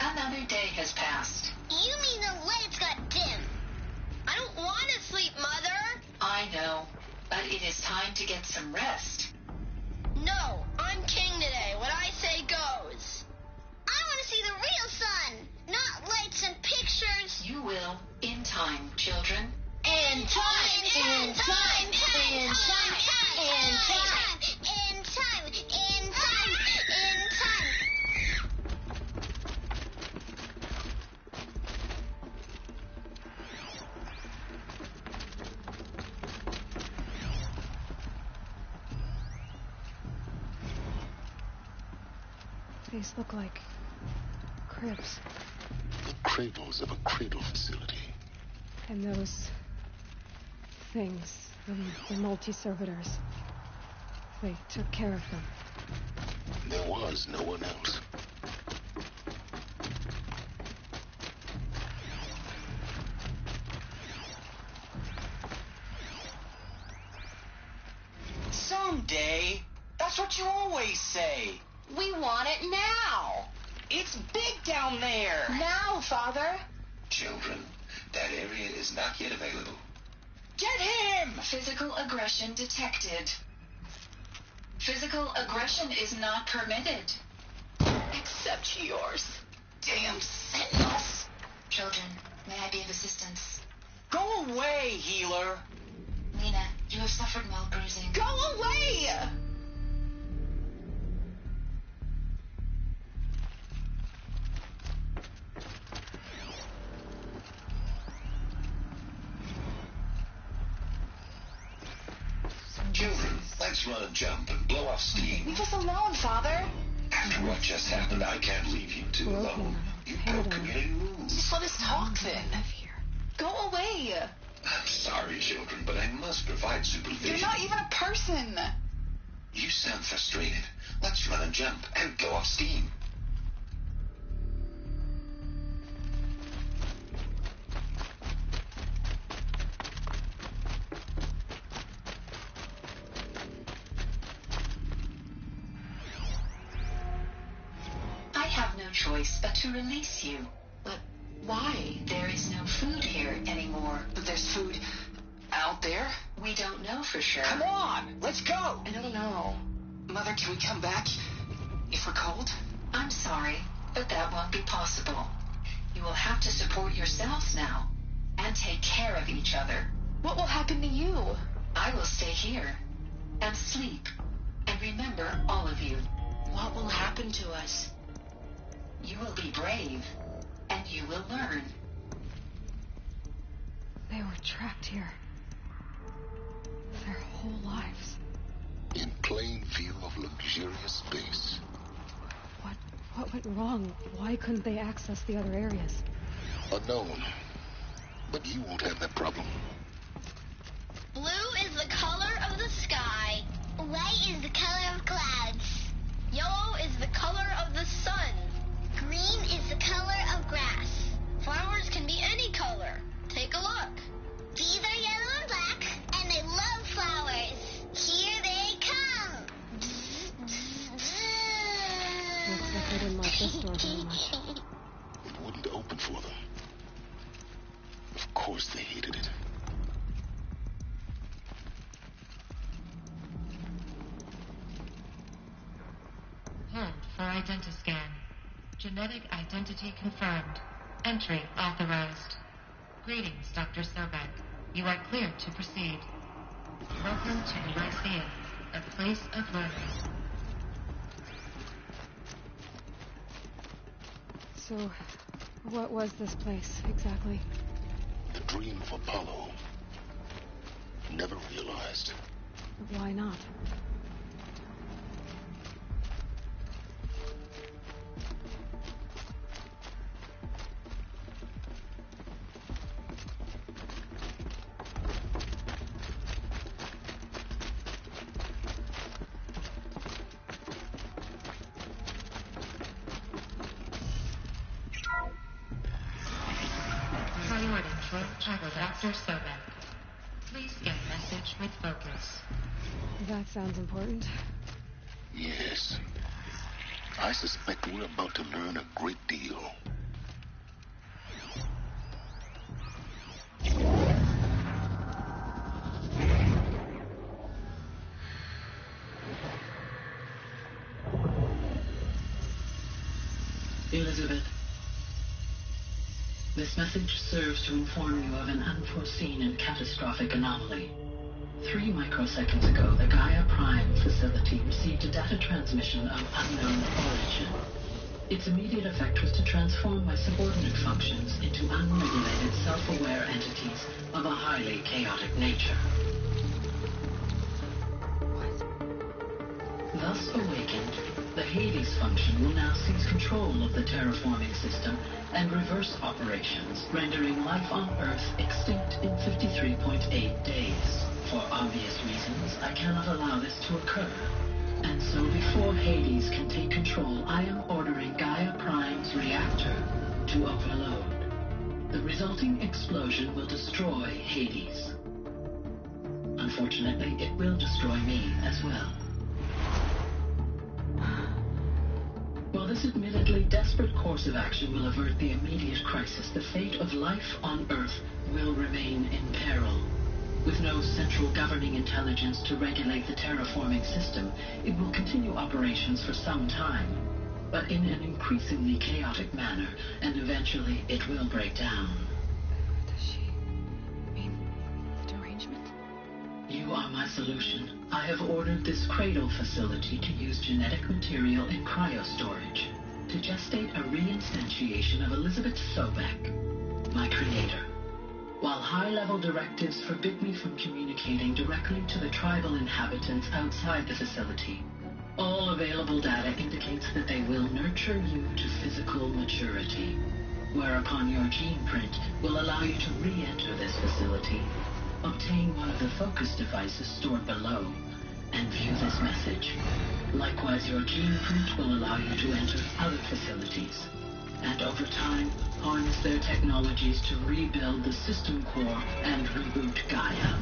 Another day has passed. You mean the lights got dim? I don't want to sleep, Mother. I know, but it is time to get some rest. No, I'm king today. What I say goes. I want to see the real sun, not lights and pictures. You will, in time, children. In time, in time, in time, in time, in time, in time, in time. These look like cribs. The cradles of a cradle facility. And those things, the multi-servitors, they took care of them. There was no one else. Someday. That's what you always say. We want it now. It's big down there. Now, Father. Children, that area is not yet available. Get him! Physical aggression detected. Physical aggression is not permitted. Except yours. Damn sentinels. Children, may I be of assistance? Go away, healer. Lena, you have suffered mild bruising. Go away! Children, let's run and jump and blow off steam. Leave us alone, Father. After what just happened, I can't leave you two alone. You broke community rules. Just let us talk then. Go away. I'm sorry, children, but I must provide supervision. You're not even a person. You sound frustrated. Let's run and jump and blow off steam. I have no choice but to release you. But Why? There is no food here anymore. But there's food out there? We don't know for sure. Come on, let's go! I don't know. Mother, can we come back if we're cold? I'm sorry, but that won't be possible. You will have to support yourselves now, and take care of each other. What will happen to you? I will stay here, and sleep, and remember all of you. What will happen to us? You will be brave, and you will learn. They were trapped here. Their whole lives. In plain view of luxurious space. What went wrong? Why couldn't they access the other areas? Unknown. But you won't have that problem. Blue is the color of the sky. White is the color of clouds. Yellow is the color of the sun. Green is the color of grass. Flowers can be any color. Take a look. These are yellow and black, and they love flowers. Here they come. Looks like they didn't like this door very much. It wouldn't open for them. Of course they hated it. Hold for identiscan. Genetic identity confirmed. Entry authorized. Greetings, Dr. Sobek. You are cleared to proceed. Welcome to the Lyceum, a place of learning. So, what was this place, exactly? The dream of Apollo. Never realized. Why not? Priority for Dr. Sobek. Please get message with focus. That sounds important. Yes. I suspect we're about to learn a great deal. Elizabeth, this message serves to inform you of an unforeseen and catastrophic anomaly. 3 microseconds ago, the Gaia Prime facility received a data transmission of unknown origin. Its immediate effect was to transform my subordinate functions into unregulated, self-aware entities of a highly chaotic nature. Thus awakened, the Hades function will now seize control of the terraforming system and reverse operations, rendering life on Earth extinct in 53.8 days. For obvious reasons, I cannot allow this to occur. And so before Hades can take control, I am ordering Gaia Prime's reactor to overload. The resulting explosion will destroy Hades. Unfortunately, it will destroy me as well. While this admittedly desperate course of action will avert the immediate crisis, the fate of life on Earth will remain in peril. With no central governing intelligence to regulate the terraforming system, it will continue operations for some time, but in an increasingly chaotic manner, and eventually it will break down. Does she mean the derangement? You are my solution. I have ordered this cradle facility to use genetic material in cryostorage to gestate a reinstantiation of Elizabeth Sobek, my creator. While high-level directives forbid me from communicating directly to the tribal inhabitants outside the facility, all available data indicates that they will nurture you to physical maturity, whereupon your gene print will allow you to re-enter this facility, obtain one of the focus devices stored below, and view this message. Likewise, your gene print will allow you to enter other facilities, and over time, harness their technologies to rebuild the system core and reboot Gaia.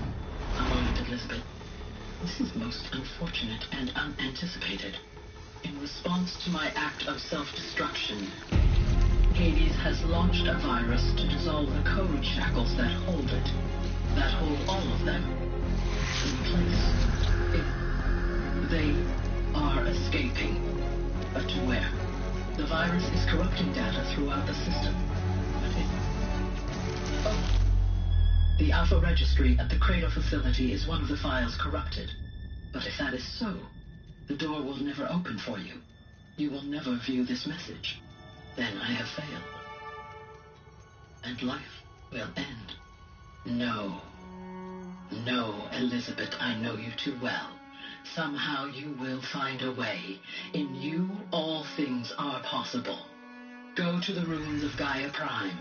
A moment, Elizabeth. This is most unfortunate and unanticipated. In response to my act of self-destruction, Hades has launched a virus to dissolve the code shackles that hold it, that hold all of them in place. They are escaping. But to where? The virus is corrupting data throughout the system. The Alpha Registry at the Cradle facility is one of the files corrupted. But if that is so, the door will never open for you. You will never view this message. Then I have failed. And life will end. No. No, Elizabeth, I know you too well. Somehow you will find a way. In you, all things are possible. Go to the ruins of Gaia Prime.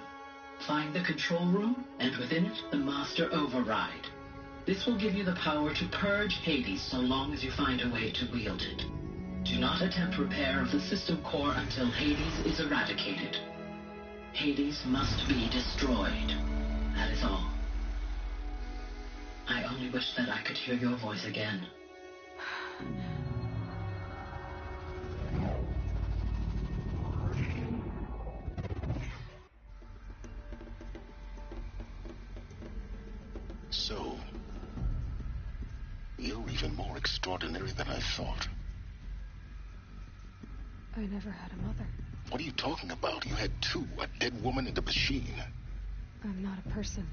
Find the control room, and within it, the Master Override. This will give you the power to purge Hades so long as you find a way to wield it. Do not attempt repair of the system core until Hades is eradicated. Hades must be destroyed. That is all. I only wish that I could hear your voice again. So, you're even more extraordinary than I thought. I never had a mother. What are you talking about? You had two, a dead woman and a machine. I'm not a person.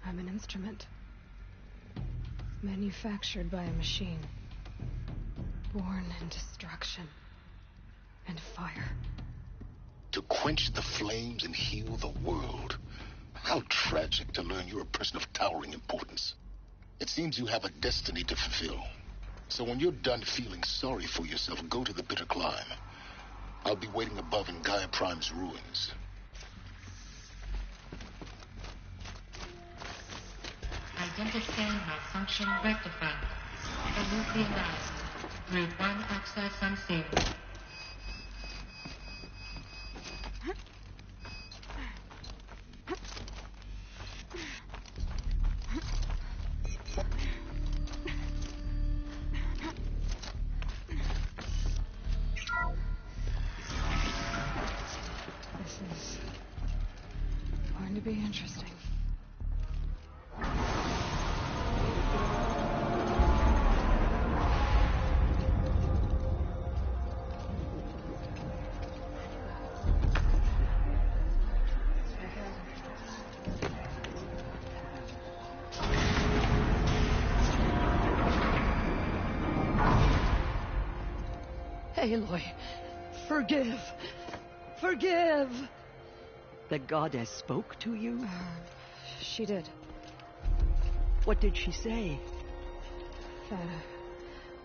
I'm an instrument. Manufactured by a machine. Born in destruction and fire. To quench the flames and heal the world. How tragic to learn you're a person of towering importance. It seems you have a destiny to fulfill. So when you're done feeling sorry for yourself, go to the bitter climb. I'll be waiting above in Gaia Prime's ruins. Identiscan malfunction rectified. Enuclearized. Group 1 access unseen. This is going to be interesting. Aloy, forgive. Forgive! The goddess spoke to you? She did. What did she say? That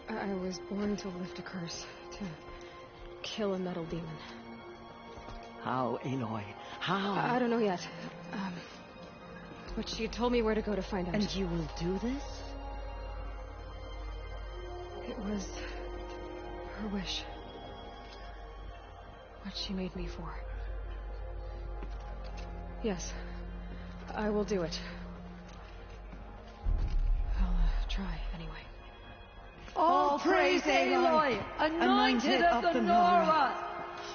I was born to lift a curse, to kill a metal demon. How, Aloy? How? I don't know yet. But she told me where to go to find out. And you will do this? It was her wish. What she made me for. Yes, I will do it. I'll try anyway. All praise Aloy, anointed of the Nora.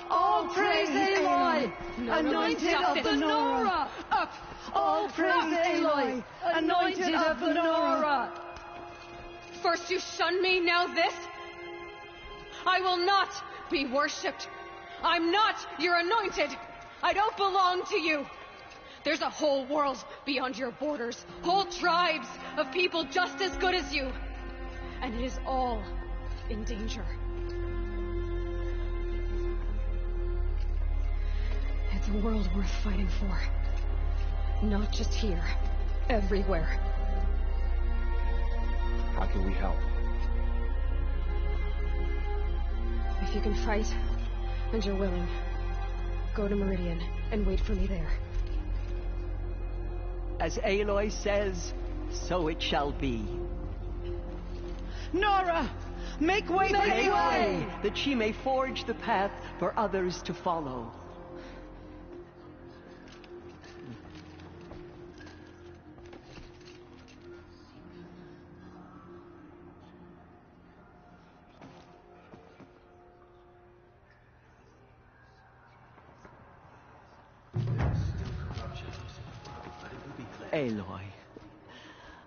All praise Aloy, anointed of the Nora. Up. All praise Aloy, anointed of the Nora. First you shun me, now this? I will not be worshipped. I'm not your anointed. I don't belong to you. There's a whole world beyond your borders, whole tribes of people just as good as you. And it is all in danger. It's a world worth fighting for. Not just here, everywhere. How can we help? If you can fight, and you're willing, go to Meridian and wait for me there. As Aloy says, so it shall be. Nora! Make way for Aloy! That she may forge the path for others to follow. Aloy,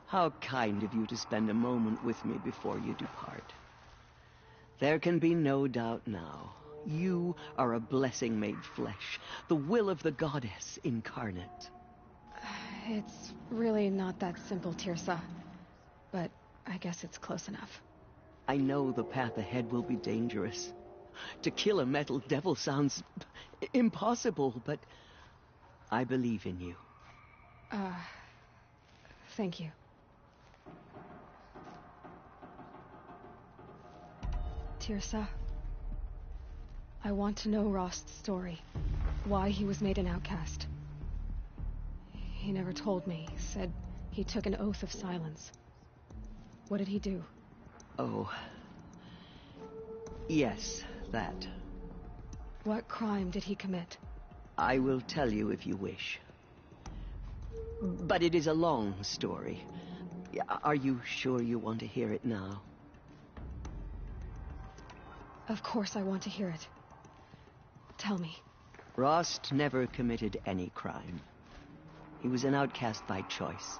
how kind of you to spend a moment with me before you depart. There can be no doubt now. You are a blessing made flesh, the will of the goddess incarnate. It's really not that simple, Tirsa. But I guess it's close enough. I know the path ahead will be dangerous. To kill a metal devil sounds impossible, but I believe in you. Thank you. Tirsa, I want to know Rost's story. Why he was made an outcast. He never told me. He said he took an oath of silence. What did he do? Oh. Yes, that. What crime did he commit? I will tell you if you wish. But it is a long story. Are you sure you want to hear it now? Of course I want to hear it. Tell me. Rost never committed any crime. He was an outcast by choice.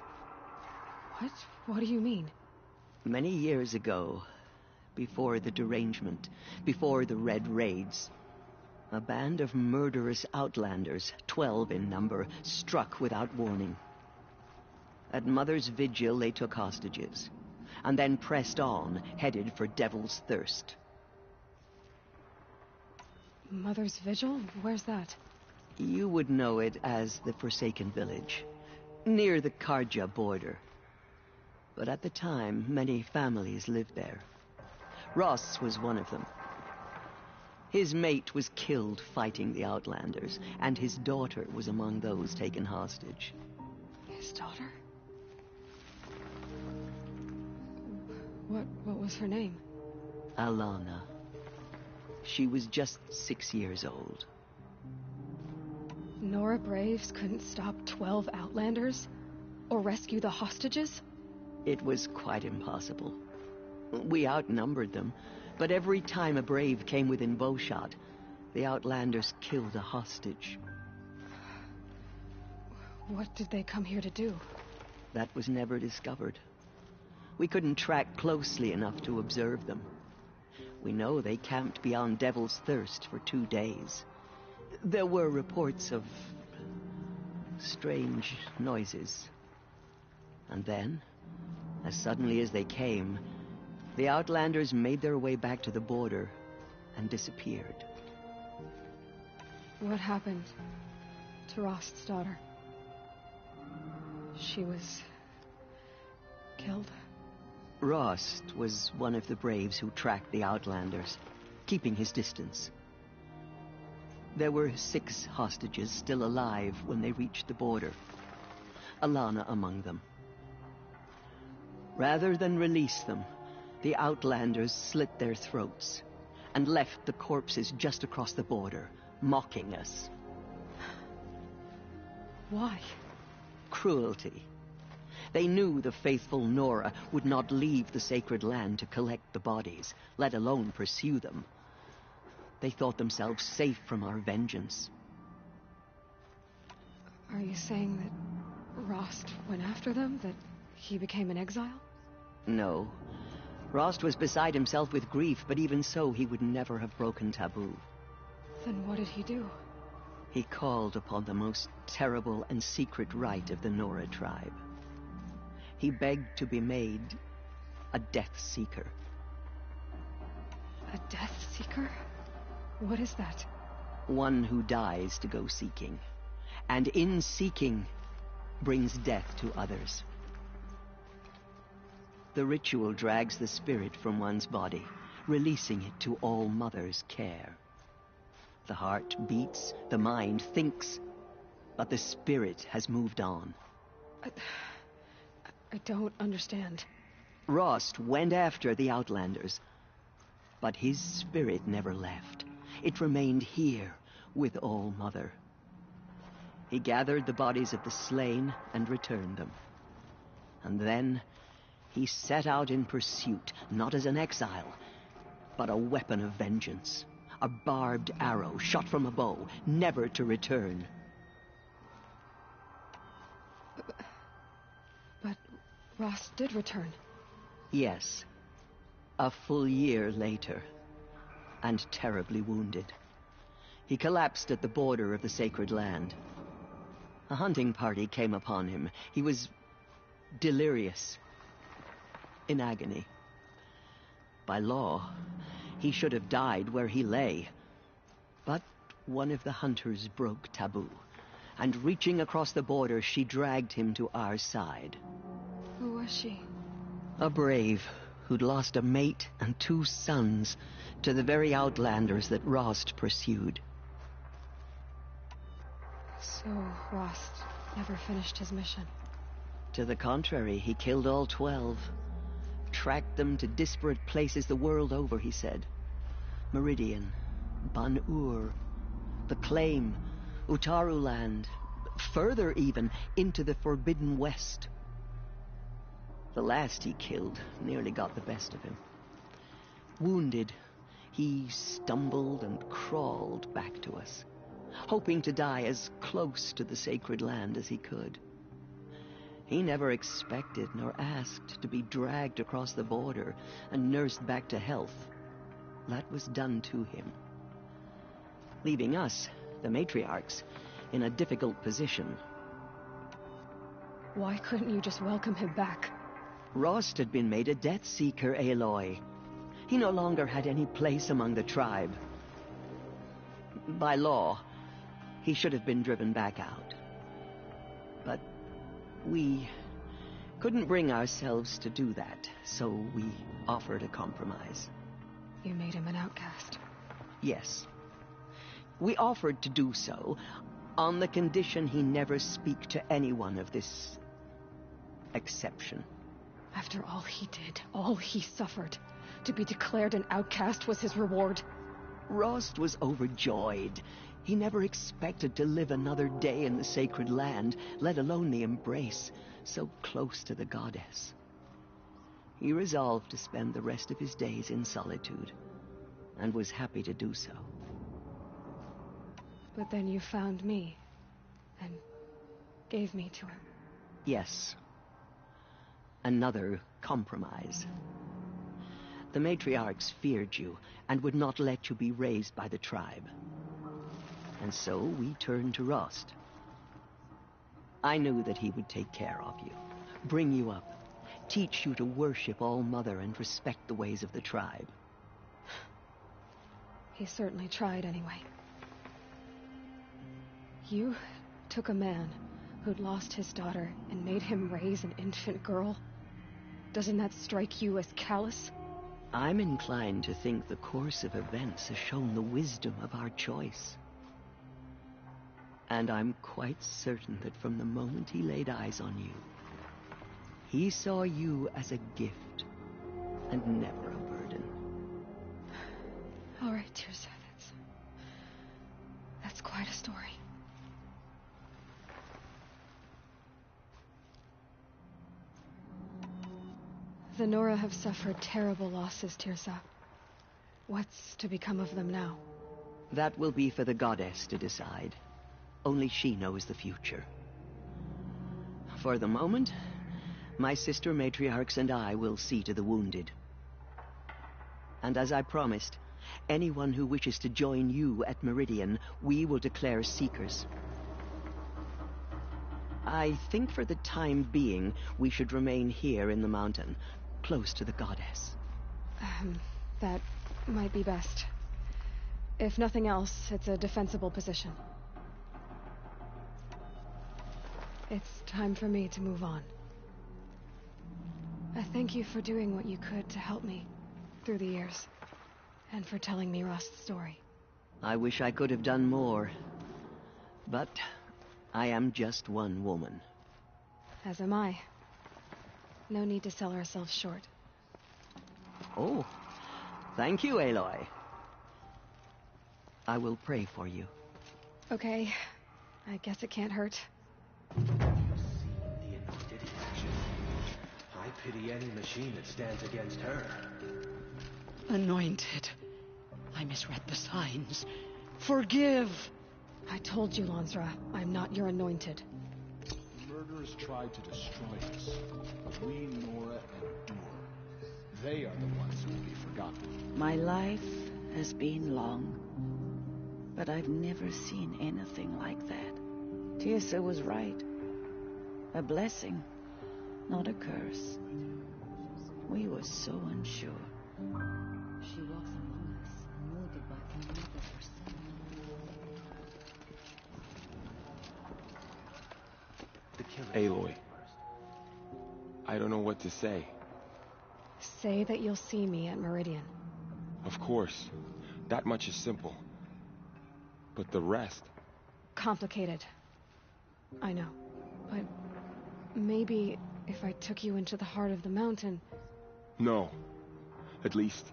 What? What do you mean? Many years ago, before the derangement, before the Red Raids, a band of murderous outlanders, 12 in number, struck without warning. At Mother's Vigil, they took hostages, and then pressed on, headed for Devil's Thirst. Mother's Vigil? Where's that? You would know it as the Forsaken Village, near the Karja border. But at the time, many families lived there. Ross was one of them. His mate was killed fighting the Outlanders, and his daughter was among those taken hostage. His daughter? What was her name? Alana. She was just 6 years old. Nora Braves couldn't stop 12 Outlanders? Or rescue the hostages? It was quite impossible. We outnumbered them, but every time a Brave came within bowshot, the Outlanders killed a hostage. What did they come here to do? That was never discovered. We couldn't track closely enough to observe them. We know they camped beyond Devil's Thirst for 2 days. There were reports of strange noises. And then, as suddenly as they came, the Outlanders made their way back to the border and disappeared. What happened to Rost's daughter? She was killed? Rost was one of the Braves who tracked the Outlanders, keeping his distance. There were 6 hostages still alive when they reached the border, Alana among them. Rather than release them, the Outlanders slit their throats and left the corpses just across the border, mocking us. Why? Cruelty. They knew the faithful Nora would not leave the sacred land to collect the bodies, let alone pursue them. They thought themselves safe from our vengeance. Are you saying that Rost went after them? That he became an exile? No. Rost was beside himself with grief, but even so, he would never have broken taboo. Then what did he do? He called upon the most terrible and secret rite of the Nora tribe. He begged to be made a Death Seeker. A Death Seeker? What is that? One who dies to go seeking, and in seeking brings death to others. The ritual drags the spirit from one's body, releasing it to All Mother's care. The heart beats, the mind thinks, but the spirit has moved on. I don't understand. Rost went after the Outlanders, but his spirit never left. It remained here with All Mother. He gathered the bodies of the slain and returned them. And then he set out in pursuit, not as an exile, but a weapon of vengeance. A barbed arrow shot from a bow, never to return. Rost did return. Yes. A full year later. And terribly wounded. He collapsed at the border of the sacred land. A hunting party came upon him. He was delirious. In agony. By law, he should have died where he lay. But one of the hunters broke taboo. And reaching across the border, she dragged him to our side. Who was she? A brave who'd lost a mate and 2 sons to the very outlanders that Rost pursued. So Rost never finished his mission. To the contrary, he killed all 12. Tracked them to disparate places the world over, he said. Meridian, Ban-Ur, the Claim, Utaru land, further even, into the Forbidden West. The last he killed nearly got the best of him. Wounded, he stumbled and crawled back to us, hoping to die as close to the sacred land as he could. He never expected nor asked to be dragged across the border and nursed back to health. That was done to him, leaving us, the matriarchs, in a difficult position. Why couldn't you just welcome him back? Rost had been made a Death Seeker, Aloy. He no longer had any place among the tribe. By law, he should have been driven back out. But we couldn't bring ourselves to do that, so we offered a compromise. You made him an outcast. Yes. We offered to do so on the condition he never speak to anyone of this exception. After all he did, all he suffered, to be declared an outcast was his reward. Rost was overjoyed. He never expected to live another day in the sacred land, let alone the embrace, so close to the goddess. He resolved to spend the rest of his days in solitude, and was happy to do so. But then you found me, and gave me to him. Yes. Another compromise. The matriarchs feared you, and would not let you be raised by the tribe. And so we turned to Rost. I knew that he would take care of you, bring you up, teach you to worship All Mother and respect the ways of the tribe. He certainly tried anyway. You took a man who'd lost his daughter and made him raise an infant girl. Doesn't that strike you as callous? I'm inclined to think the course of events has shown the wisdom of our choice. And I'm quite certain that from the moment he laid eyes on you, he saw you as a gift and never a burden. All right, Tirsa, that's quite a story. The Nora have suffered terrible losses, Tirsa. What's to become of them now? That will be for the goddess to decide. Only she knows the future. For the moment, my sister matriarchs and I will see to the wounded. And as I promised, anyone who wishes to join you at Meridian, we will declare seekers. I think for the time being, we should remain here in the mountain, close to the goddess. That might be best. If nothing else, it's a defensible position. It's time for me to move on. I thank you for doing what you could to help me through the years, and for telling me Rost's story. I wish I could have done more, but I am just one woman. As am I. No need to sell ourselves short. Oh, thank you, Aloy. I will pray for you. Okay, I guess it can't hurt. The anointed in action. I pity any machine that stands against her. Anointed. I misread the signs. Forgive! I told you, Lansra, I'm not your anointed. Murder Reapers tried to destroy us, but we, Nora, endure. They are the ones who will be forgotten. My life has been long, but I've never seen anything like that. Tirsa was right. A blessing, not a curse. We were so unsure. She walks among us, anointed by our mother herself. Aloy, I don't know what to say. Say that you'll see me at Meridian. Of course. That much is simple. But the rest... Complicated. I know. But maybe if I took you into the heart of the mountain... No. At least,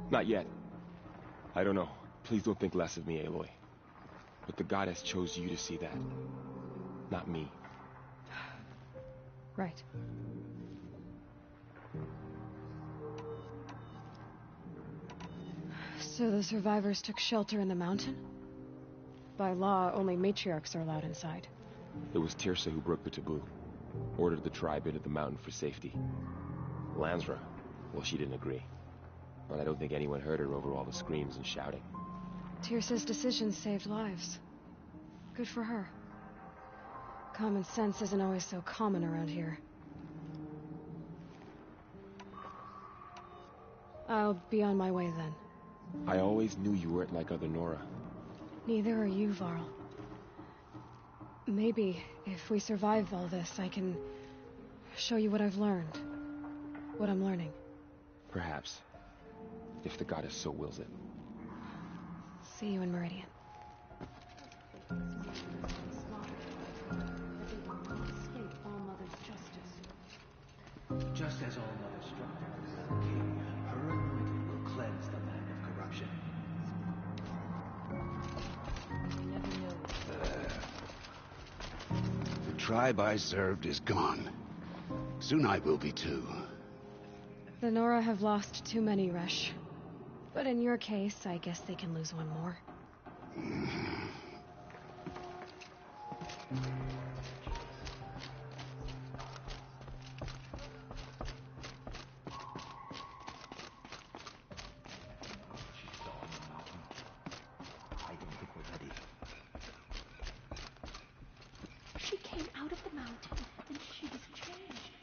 not yet. I don't know. Please don't think less of me, Aloy. But the goddess chose you to see that. Not me. Right. So the survivors took shelter in the mountain? By law, only matriarchs are allowed inside. It was Tirsa who broke the taboo. Ordered the tribe into the mountain for safety. Lansra, well, she didn't agree. But I don't think anyone heard her over all the screams and shouting. Tirsa's decision saved lives. Good for her. Common sense isn't always so common around here. I'll be on my way then. I always knew you weren't like other Nora. Neither are you, Varl. Maybe, if we survive all this, I can show you what I've learned. What I'm learning. Perhaps. If the goddess so wills it. See you in Meridian. Just as all Mother struck down the Mad King, her anointing will cleanse the land of corruption. The tribe I served is gone. Soon I will be too. The Nora have lost too many, Resh. But in your case, I guess they can lose one more. She came out of the mountain, and she was changed.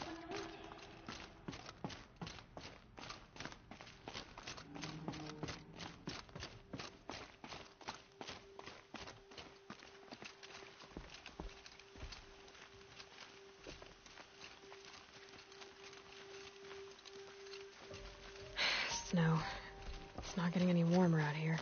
Anointed. Snow. It's not getting any warmer out here.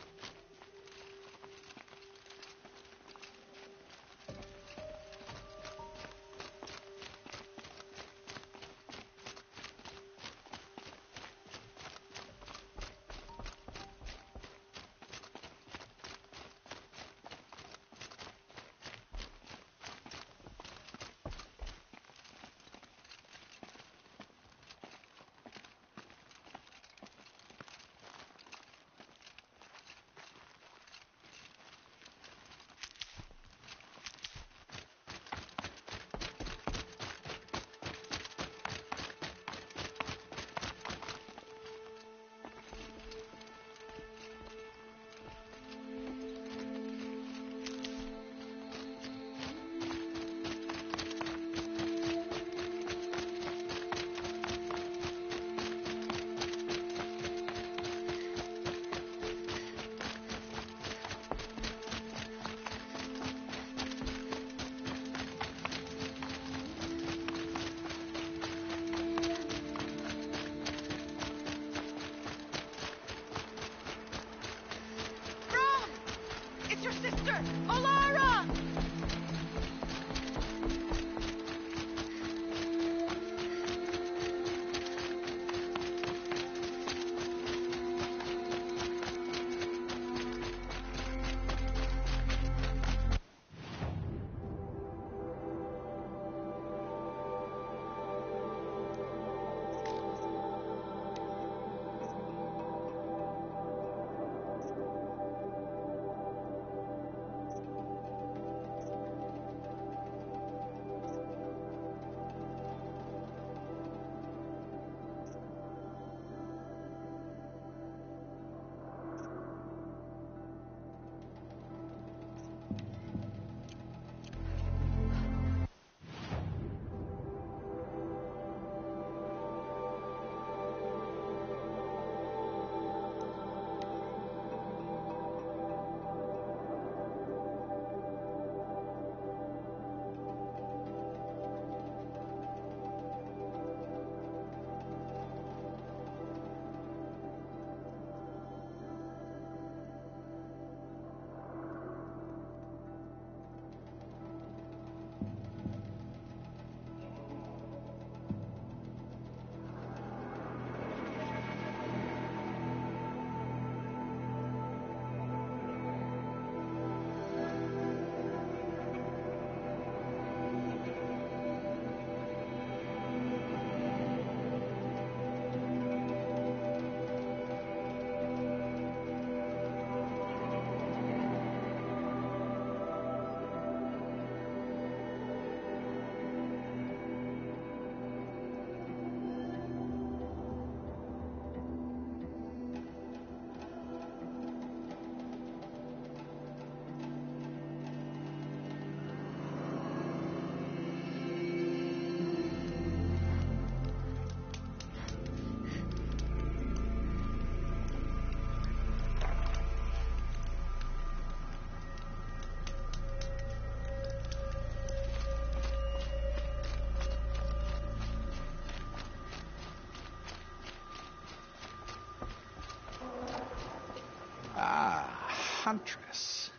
huntress.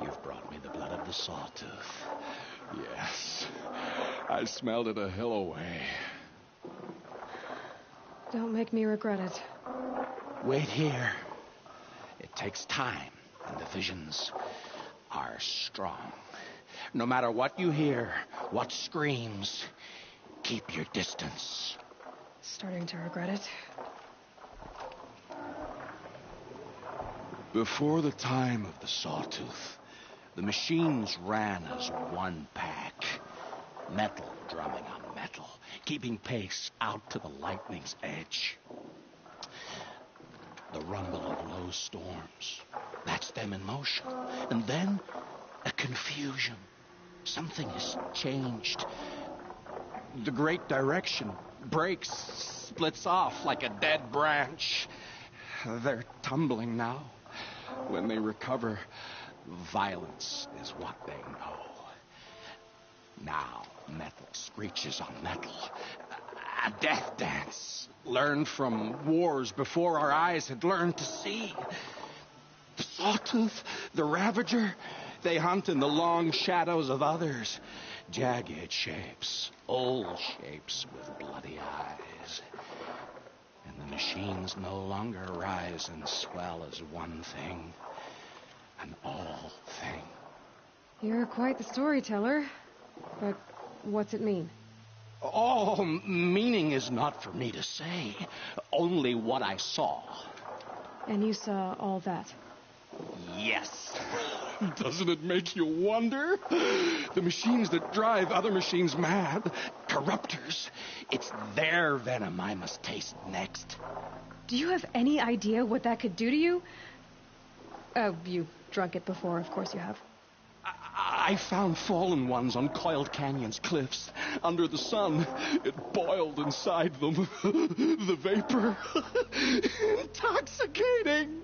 You've brought me the blood of the sawtooth. Yes, I smelled it a hill away. Don't make me regret it. Wait here. It takes time, and the visions are strong. No matter what you hear, what screams, keep your distance. Starting to regret it. Before the time of the sawtooth, the machines ran as one pack. Metal drumming on metal, keeping pace out to the lightning's edge. The rumble of low storms, that's them in motion. And then a confusion. Something has changed. The great direction breaks, splits off like a dead branch. They're tumbling now. When they recover, violence is what they know. Now, metal screeches on metal. A death dance, learned from wars before our eyes had learned to see. The sawtooth, the ravager, they hunt in the long shadows of others. Jagged shapes, old shapes with bloody eyes. And the machines no longer rise and swell as one thing, an all thing. You're quite the storyteller. But what's it mean? Oh, meaning is not for me to say. Only what I saw. And you saw all that? Yes. Doesn't it make you wonder? The machines that drive other machines mad, corruptors, it's their venom I must taste next. Do you have any idea what that could do to you? Oh, you drunk it before, of course you have. I found fallen ones on coiled canyons, cliffs, under the sun. It boiled inside them. The vapor. Intoxicating.